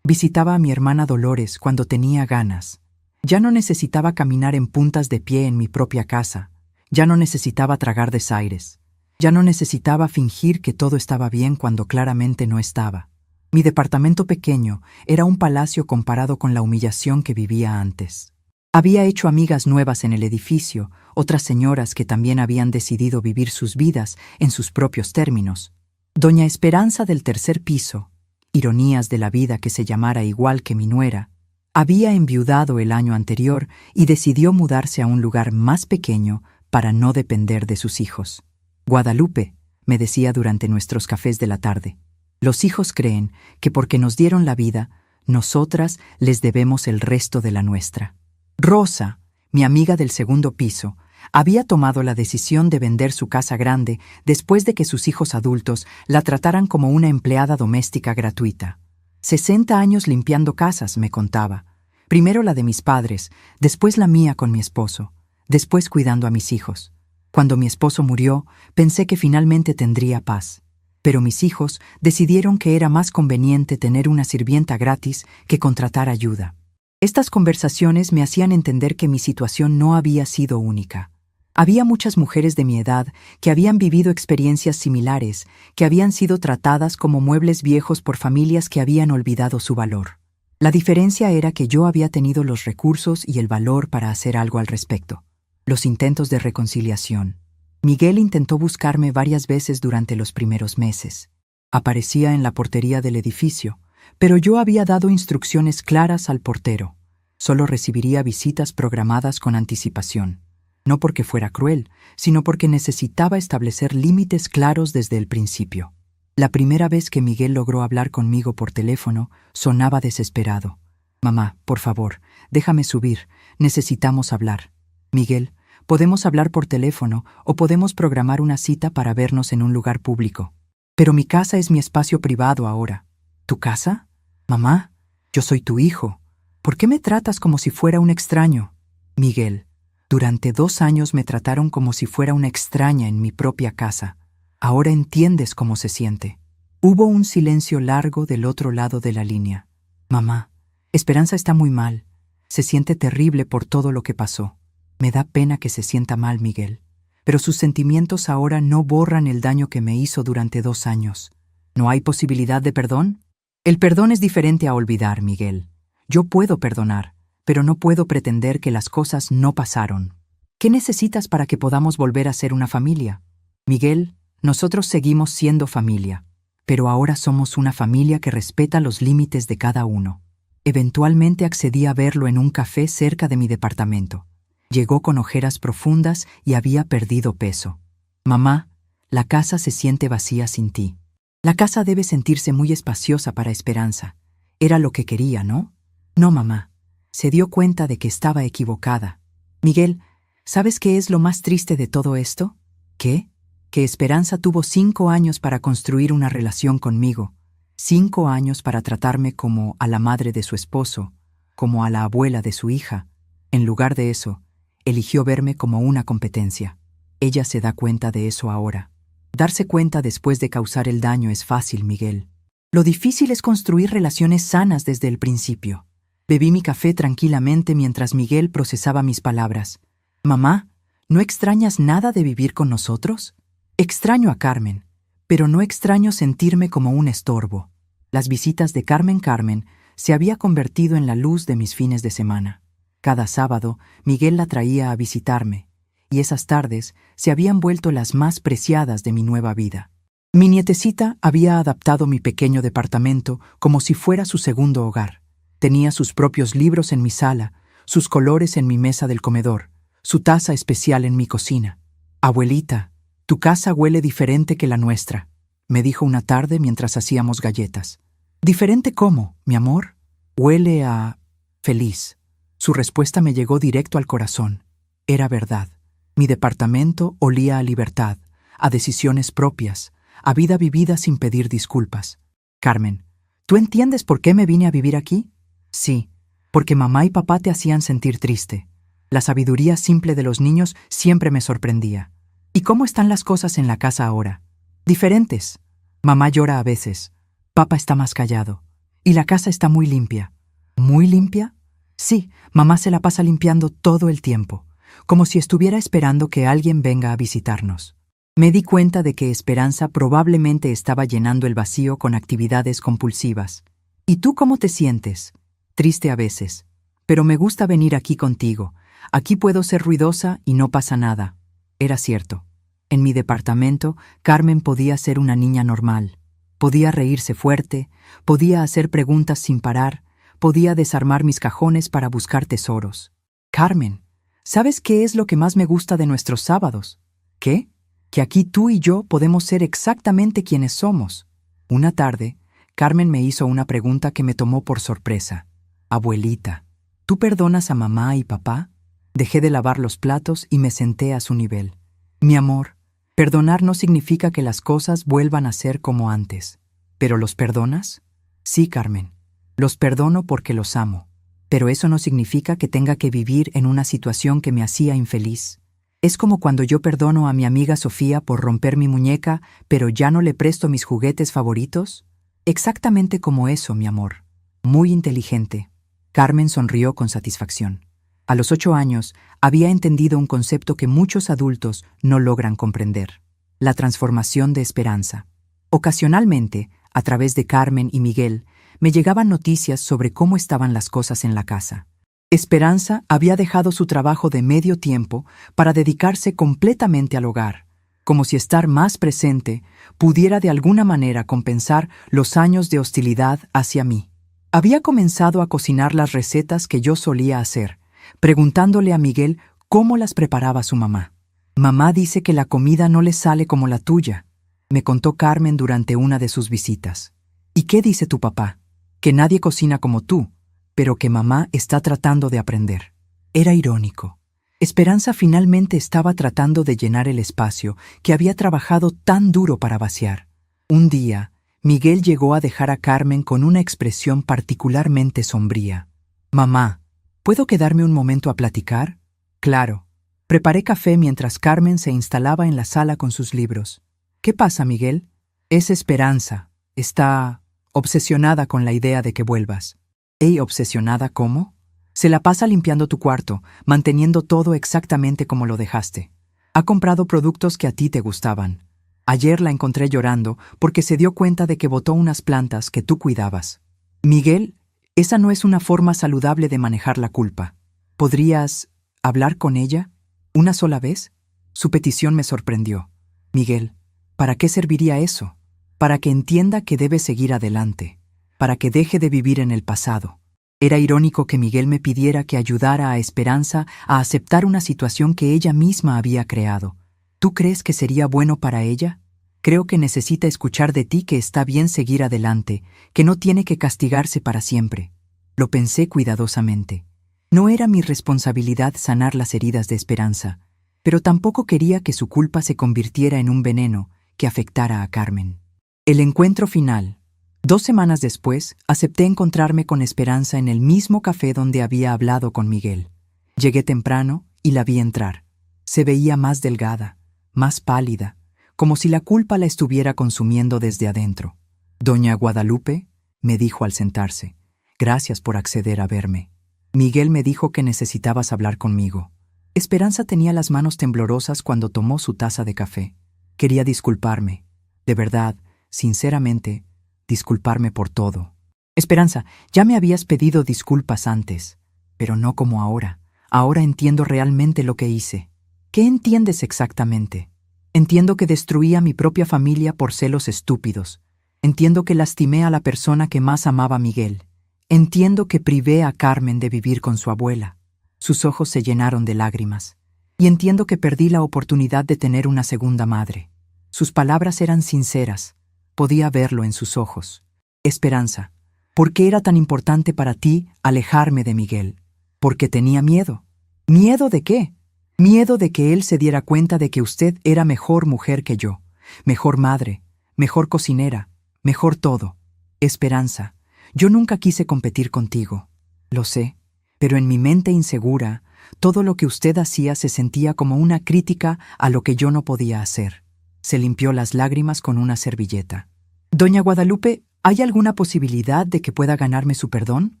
visitaba a mi hermana Dolores cuando tenía ganas. Ya no necesitaba caminar en puntas de pie en mi propia casa, ya no necesitaba tragar desaires, ya no necesitaba fingir que todo estaba bien cuando claramente no estaba. Mi departamento pequeño era un palacio comparado con la humillación que vivía antes. Había hecho amigas nuevas en el edificio, otras señoras que también habían decidido vivir sus vidas en sus propios términos. Doña Esperanza del 3er piso, ironías de la vida que se llamara igual que mi nuera, había enviudado el año anterior y decidió mudarse a un lugar más pequeño para no depender de sus hijos. Guadalupe, me decía durante nuestros cafés de la tarde, los hijos creen que porque nos dieron la vida, nosotras les debemos el resto de la nuestra. Rosa, mi amiga del 2º piso, había tomado la decisión de vender su casa grande después de que sus hijos adultos la trataran como una empleada doméstica gratuita. 60 años limpiando casas, me contaba. Primero la de mis padres, después la mía con mi esposo, después cuidando a mis hijos. Cuando mi esposo murió, pensé que finalmente tendría paz. Pero mis hijos decidieron que era más conveniente tener una sirvienta gratis que contratar ayuda. Estas conversaciones me hacían entender que mi situación no había sido única. Había muchas mujeres de mi edad que habían vivido experiencias similares, que habían sido tratadas como muebles viejos por familias que habían olvidado su valor. La diferencia era que yo había tenido los recursos y el valor para hacer algo al respecto. Los intentos de reconciliación. Miguel intentó buscarme varias veces durante los primeros meses. Aparecía en la portería del edificio, pero yo había dado instrucciones claras al portero. Solo recibiría visitas programadas con anticipación. No porque fuera cruel, sino porque necesitaba establecer límites claros desde el principio. La primera vez que Miguel logró hablar conmigo por teléfono, sonaba desesperado. Mamá, por favor, déjame subir. Necesitamos hablar. Miguel, podemos hablar por teléfono o podemos programar una cita para vernos en un lugar público. Pero mi casa es mi espacio privado ahora. ¿Tu casa? Mamá, yo soy tu hijo. ¿Por qué me tratas como si fuera un extraño? Miguel, durante 2 años me trataron como si fuera una extraña en mi propia casa. Ahora entiendes cómo se siente. Hubo un silencio largo del otro lado de la línea. Mamá, Esperanza está muy mal. Se siente terrible por todo lo que pasó. Me da pena que se sienta mal, Miguel. Pero sus sentimientos ahora no borran el daño que me hizo durante 2 años. ¿No hay posibilidad de perdón? El perdón es diferente a olvidar, Miguel. Yo puedo perdonar, pero no puedo pretender que las cosas no pasaron. ¿Qué necesitas para que podamos volver a ser una familia? Miguel, nosotros seguimos siendo familia, pero ahora somos una familia que respeta los límites de cada uno. Eventualmente accedí a verlo en un café cerca de mi departamento. Llegó con ojeras profundas y había perdido peso. Mamá, la casa se siente vacía sin ti. La casa debe sentirse muy espaciosa para Esperanza. Era lo que quería, ¿no? No, mamá. Se dio cuenta de que estaba equivocada. Miguel, ¿sabes qué es lo más triste de todo esto? ¿Qué? Que Esperanza tuvo 5 años para construir una relación conmigo. 5 años para tratarme como a la madre de su esposo, como a la abuela de su hija. En lugar de eso, eligió verme como una competencia. Ella se da cuenta de eso ahora. Darse cuenta después de causar el daño es fácil, Miguel. Lo difícil es construir relaciones sanas desde el principio. Bebí mi café tranquilamente mientras Miguel procesaba mis palabras. Mamá, ¿no extrañas nada de vivir con nosotros? Extraño a Carmen, pero no extraño sentirme como un estorbo. Las visitas de Carmen se había convertido en la luz de mis fines de semana. Cada sábado, Miguel la traía a visitarme, y esas tardes se habían vuelto las más preciadas de mi nueva vida. Mi nietecita había adaptado mi pequeño departamento como si fuera su segundo hogar. Tenía sus propios libros en mi sala, sus colores en mi mesa del comedor, su taza especial en mi cocina. Abuelita, tu casa huele diferente que la nuestra, me dijo una tarde mientras hacíamos galletas. ¿Diferente cómo, mi amor? Huele a... feliz. Su respuesta me llegó directo al corazón. Era verdad. Mi departamento olía a libertad, a decisiones propias, a vida vivida sin pedir disculpas. Carmen, ¿tú entiendes por qué me vine a vivir aquí? Sí, porque mamá y papá te hacían sentir triste. La sabiduría simple de los niños siempre me sorprendía. ¿Y cómo están las cosas en la casa ahora? Diferentes. Mamá llora a veces. Papá está más callado. Y la casa está muy limpia. ¿Muy limpia? Sí, mamá se la pasa limpiando todo el tiempo, como si estuviera esperando que alguien venga a visitarnos. Me di cuenta de que Esperanza probablemente estaba llenando el vacío con actividades compulsivas. ¿Y tú cómo te sientes? Triste a veces. Pero me gusta venir aquí contigo. Aquí puedo ser ruidosa y no pasa nada. Era cierto. En mi departamento, Carmen podía ser una niña normal. Podía reírse fuerte, podía hacer preguntas sin parar, podía desarmar mis cajones para buscar tesoros. Carmen, ¿sabes qué es lo que más me gusta de nuestros sábados? ¿Qué? Que aquí tú y yo podemos ser exactamente quienes somos. Una tarde, Carmen me hizo una pregunta que me tomó por sorpresa. Abuelita, ¿tú perdonas a mamá y papá? Dejé de lavar los platos y me senté a su nivel. Mi amor, perdonar no significa que las cosas vuelvan a ser como antes. ¿Pero los perdonas? Sí, Carmen. Los perdono porque los amo. Pero eso no significa que tenga que vivir en una situación que me hacía infeliz. Es como cuando yo perdono a mi amiga Sofía por romper mi muñeca, pero ya no le presto mis juguetes favoritos. Exactamente como eso, mi amor. Muy inteligente. Carmen sonrió con satisfacción. A los 8 años, había entendido un concepto que muchos adultos no logran comprender: la transformación de Esperanza. Ocasionalmente, a través de Carmen y Miguel, me llegaban noticias sobre cómo estaban las cosas en la casa. Esperanza había dejado su trabajo de medio tiempo para dedicarse completamente al hogar, como si estar más presente pudiera de alguna manera compensar los años de hostilidad hacia mí. Había comenzado a cocinar las recetas que yo solía hacer, preguntándole a Miguel cómo las preparaba su mamá. Mamá dice que la comida no le sale como la tuya, me contó Carmen durante una de sus visitas. ¿Y qué dice tu papá? Que nadie cocina como tú. pero que mamá está tratando de aprender. Era irónico. Esperanza finalmente estaba tratando de llenar el espacio que había trabajado tan duro para vaciar. Un día, Miguel llegó a dejar a Carmen con una expresión particularmente sombría. «Mamá, ¿puedo quedarme un momento a platicar?» «Claro». Preparé café mientras Carmen se instalaba en la sala con sus libros. «¿Qué pasa, Miguel?» «Es Esperanza. Está obsesionada con la idea de que vuelvas». «¿Ey, obsesionada cómo?» «Se la pasa limpiando tu cuarto, manteniendo todo exactamente como lo dejaste. Ha comprado productos que a ti te gustaban. Ayer la encontré llorando porque se dio cuenta de que botó unas plantas que tú cuidabas». «Miguel, esa no es una forma saludable de manejar la culpa. ¿Podrías hablar con ella? ¿Una sola vez?» Su petición me sorprendió. «Miguel, ¿para qué serviría eso?» «Para que entienda que debe seguir adelante, para que deje de vivir en el pasado». Era irónico que Miguel me pidiera que ayudara a Esperanza a aceptar una situación que ella misma había creado. ¿Tú crees que sería bueno para ella? Creo que necesita escuchar de ti que está bien seguir adelante, que no tiene que castigarse para siempre. Lo pensé cuidadosamente. No era mi responsabilidad sanar las heridas de Esperanza, pero tampoco quería que su culpa se convirtiera en un veneno que afectara a Carmen. El encuentro final. 2 semanas después, acepté encontrarme con Esperanza en el mismo café donde había hablado con Miguel. Llegué temprano y la vi entrar. Se veía más delgada, más pálida, como si la culpa la estuviera consumiendo desde adentro. «Doña Guadalupe», me dijo al sentarse, «gracias por acceder a verme. Miguel me dijo que necesitabas hablar conmigo». Esperanza tenía las manos temblorosas cuando tomó su taza de café. Quería disculparme. De verdad, sinceramente, disculparme por todo. «Esperanza, ya me habías pedido disculpas antes, pero no como ahora. Ahora entiendo realmente lo que hice». «¿Qué entiendes exactamente?» «Entiendo que destruí a mi propia familia por celos estúpidos. Entiendo que lastimé a la persona que más amaba a Miguel. Entiendo que privé a Carmen de vivir con su abuela». Sus ojos se llenaron de lágrimas. «Y entiendo que perdí la oportunidad de tener una segunda madre». Sus palabras eran sinceras. Podía verlo en sus ojos. «Esperanza, ¿por qué era tan importante para ti alejarme de Miguel?» «Porque tenía miedo». «¿Miedo de qué?» «Miedo de que él se diera cuenta de que usted era mejor mujer que yo, mejor madre, mejor cocinera, mejor todo». «Esperanza, yo nunca quise competir contigo». «Lo sé, pero en mi mente insegura, todo lo que usted hacía se sentía como una crítica a lo que yo no podía hacer». Se limpió las lágrimas con una servilleta. «Doña Guadalupe, ¿hay alguna posibilidad de que pueda ganarme su perdón?»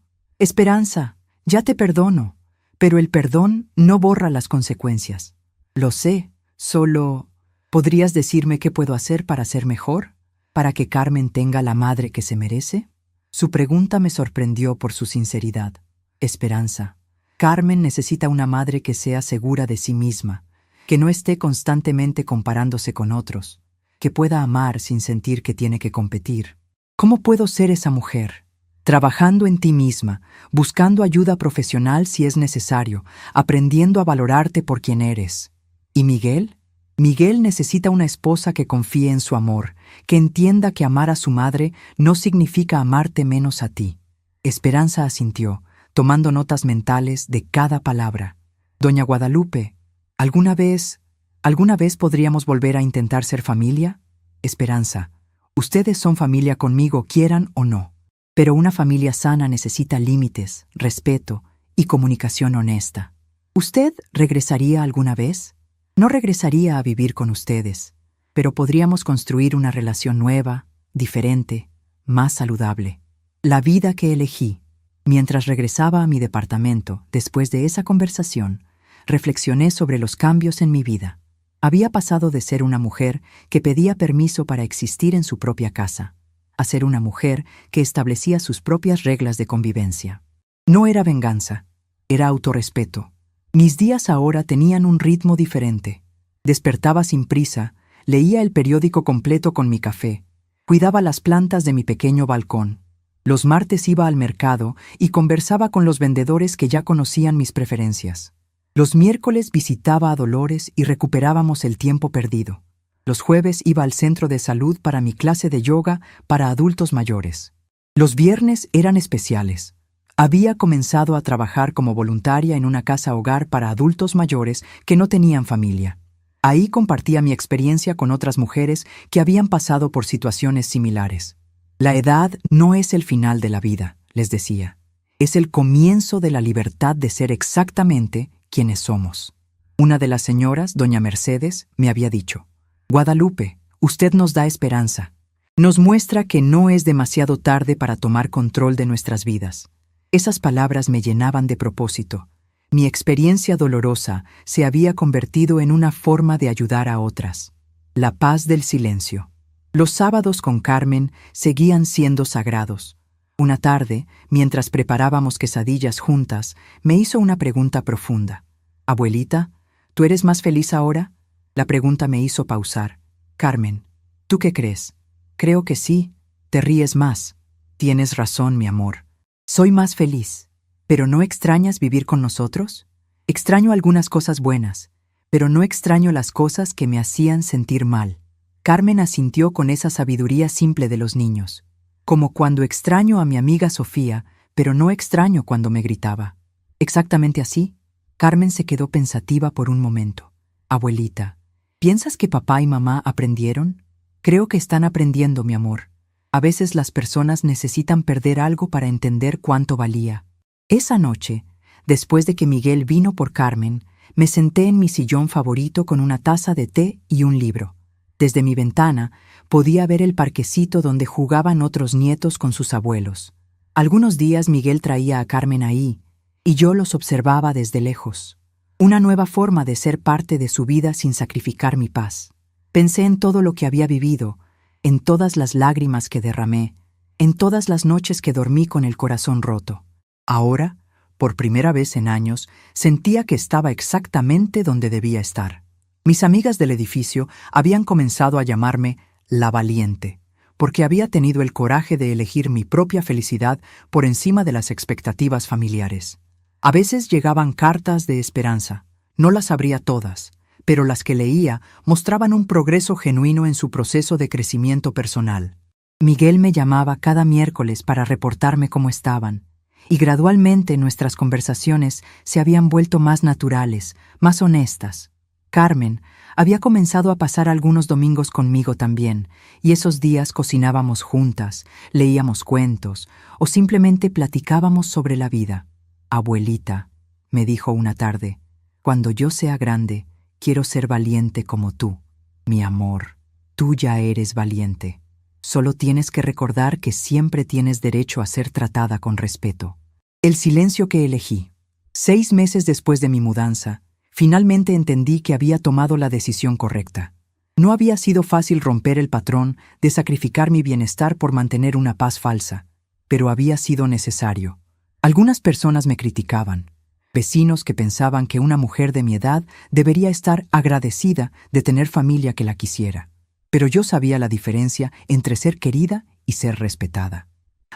«Esperanza, ya te perdono, pero el perdón no borra las consecuencias». «Lo sé, solo... ¿podrías decirme qué puedo hacer para ser mejor? ¿Para que Carmen tenga la madre que se merece?» Su pregunta me sorprendió por su sinceridad. «Esperanza, Carmen necesita una madre que sea segura de sí misma, que no esté constantemente comparándose con otros, que pueda amar sin sentir que tiene que competir. ¿Cómo puedo ser esa mujer? Trabajando en ti misma, buscando ayuda profesional si es necesario, aprendiendo a valorarte por quien eres. ¿Y Miguel? Miguel necesita una esposa que confíe en su amor, que entienda que amar a su madre no significa amarte menos a ti». Esperanza asintió, tomando notas mentales de cada palabra. «Doña Guadalupe, ¿Alguna vez podríamos volver a intentar ser familia?» «Esperanza, ustedes son familia conmigo, quieran o no. Pero una familia sana necesita límites, respeto y comunicación honesta. ¿Usted regresaría alguna vez?» «No regresaría a vivir con ustedes, pero podríamos construir una relación nueva, diferente, más saludable». La vida que elegí. Mientras regresaba a mi departamento, después de esa conversación, reflexioné sobre los cambios en mi vida. Había pasado de ser una mujer que pedía permiso para existir en su propia casa, a ser una mujer que establecía sus propias reglas de convivencia. No era venganza, era autorrespeto. Mis días ahora tenían un ritmo diferente. Despertaba sin prisa, leía el periódico completo con mi café, cuidaba las plantas de mi pequeño balcón. Los martes iba al mercado y conversaba con los vendedores que ya conocían mis preferencias. Los miércoles visitaba a Dolores y recuperábamos el tiempo perdido. Los jueves iba al centro de salud para mi clase de yoga para adultos mayores. Los viernes eran especiales. Había comenzado a trabajar como voluntaria en una casa hogar para adultos mayores que no tenían familia. Ahí compartía mi experiencia con otras mujeres que habían pasado por situaciones similares. La edad no es el final de la vida, les decía. Es el comienzo de la libertad de ser exactamente quienes somos. Una de las señoras, doña Mercedes, me había dicho: Guadalupe, usted nos da esperanza. Nos muestra que no es demasiado tarde para tomar control de nuestras vidas. Esas palabras me llenaban de propósito. Mi experiencia dolorosa se había convertido en una forma de ayudar a otras. La paz del silencio. Los sábados con Carmen seguían siendo sagrados. Una tarde, mientras preparábamos quesadillas juntas, me hizo una pregunta profunda. Abuelita, ¿tú eres más feliz ahora? La pregunta me hizo pausar. Carmen, ¿tú qué crees? Creo que sí. Te ríes más. Tienes razón, mi amor. Soy más feliz. ¿Pero no extrañas vivir con nosotros? Extraño algunas cosas buenas, pero no extraño las cosas que me hacían sentir mal. Carmen asintió con esa sabiduría simple de los niños. Como cuando extraño a mi amiga Sofía, pero no extraño cuando me gritaba. Exactamente así. Carmen se quedó pensativa por un momento. Abuelita, ¿piensas que papá y mamá aprendieron? Creo que están aprendiendo, mi amor. A veces las personas necesitan perder algo para entender cuánto valía. Esa noche, después de que Miguel vino por Carmen, me senté en mi sillón favorito con una taza de té y un libro. Desde mi ventana podía ver el parquecito donde jugaban otros nietos con sus abuelos. Algunos días Miguel traía a Carmen ahí, y yo los observaba desde lejos. Una nueva forma de ser parte de su vida sin sacrificar mi paz. Pensé en todo lo que había vivido, en todas las lágrimas que derramé, en todas las noches que dormí con el corazón roto. Ahora, por primera vez en años, sentía que estaba exactamente donde debía estar. Mis amigas del edificio habían comenzado a llamarme la valiente, porque había tenido el coraje de elegir mi propia felicidad por encima de las expectativas familiares. A veces llegaban cartas de esperanza. No las abría todas, pero las que leía mostraban un progreso genuino en su proceso de crecimiento personal. Miguel me llamaba cada miércoles para reportarme cómo estaban, y gradualmente nuestras conversaciones se habían vuelto más naturales, más honestas. Carmen había comenzado a pasar algunos domingos conmigo también, y esos días cocinábamos juntas, leíamos cuentos o simplemente platicábamos sobre la vida. Abuelita, me dijo una tarde, cuando yo sea grande, quiero ser valiente como tú. Mi amor, tú ya eres valiente. Solo tienes que recordar que siempre tienes derecho a ser tratada con respeto. El silencio que elegí. 6 meses después de mi mudanza, finalmente entendí que había tomado la decisión correcta. No había sido fácil romper el patrón de sacrificar mi bienestar por mantener una paz falsa, pero había sido necesario. Algunas personas me criticaban. Vecinos que pensaban que una mujer de mi edad debería estar agradecida de tener familia que la quisiera. Pero yo sabía la diferencia entre ser querida y ser respetada.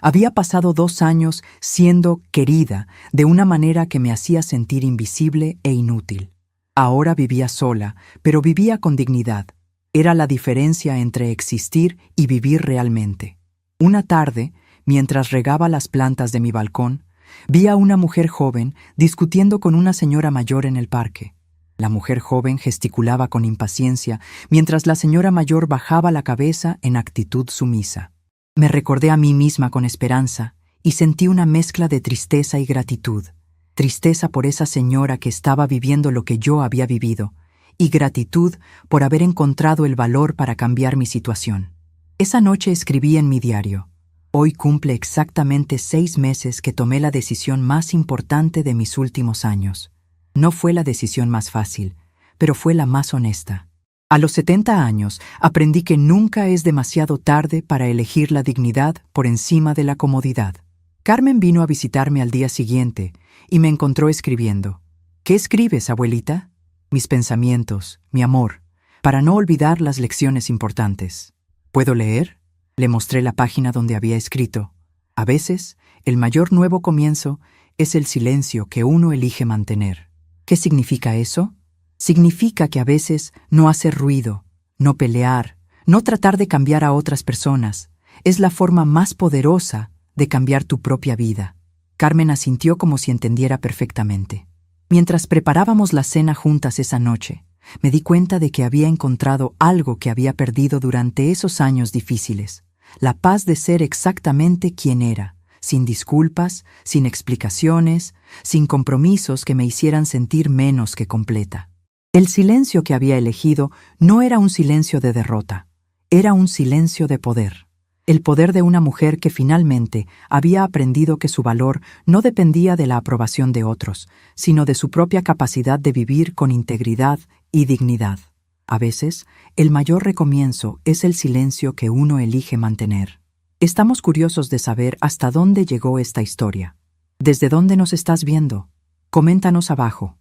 Había pasado 2 años siendo querida de una manera que me hacía sentir invisible e inútil. Ahora vivía sola, pero vivía con dignidad. Era la diferencia entre existir y vivir realmente. Una tarde, mientras regaba las plantas de mi balcón, vi a una mujer joven discutiendo con una señora mayor en el parque. La mujer joven gesticulaba con impaciencia, mientras la señora mayor bajaba la cabeza en actitud sumisa. Me recordé a mí misma con esperanza y sentí una mezcla de tristeza y gratitud. Tristeza por esa señora que estaba viviendo lo que yo había vivido, y gratitud por haber encontrado el valor para cambiar mi situación. Esa noche escribí en mi diario: hoy cumple exactamente 6 meses que tomé la decisión más importante de mis últimos años. No fue la decisión más fácil, pero fue la más honesta. A los 70 años aprendí que nunca es demasiado tarde para elegir la dignidad por encima de la comodidad. Carmen vino a visitarme al día siguiente y me encontró escribiendo. ¿Qué escribes, abuelita? Mis pensamientos, mi amor, para no olvidar las lecciones importantes. ¿Puedo leer? Le mostré la página donde había escrito. A veces, el mayor nuevo comienzo es el silencio que uno elige mantener. ¿Qué significa eso? Significa que a veces no hacer ruido, no pelear, no tratar de cambiar a otras personas, es la forma más poderosa de cambiar tu propia vida. Carmen asintió como si entendiera perfectamente. Mientras preparábamos la cena juntas esa noche, me di cuenta de que había encontrado algo que había perdido durante esos años difíciles: la paz de ser exactamente quien era, sin disculpas, sin explicaciones, sin compromisos que me hicieran sentir menos que completa. El silencio que había elegido no era un silencio de derrota, era un silencio de poder. El poder de una mujer que finalmente había aprendido que su valor no dependía de la aprobación de otros, sino de su propia capacidad de vivir con integridad y dignidad. A veces, el mayor recomienzo es el silencio que uno elige mantener. Estamos curiosos de saber hasta dónde llegó esta historia. ¿Desde dónde nos estás viendo? Coméntanos abajo.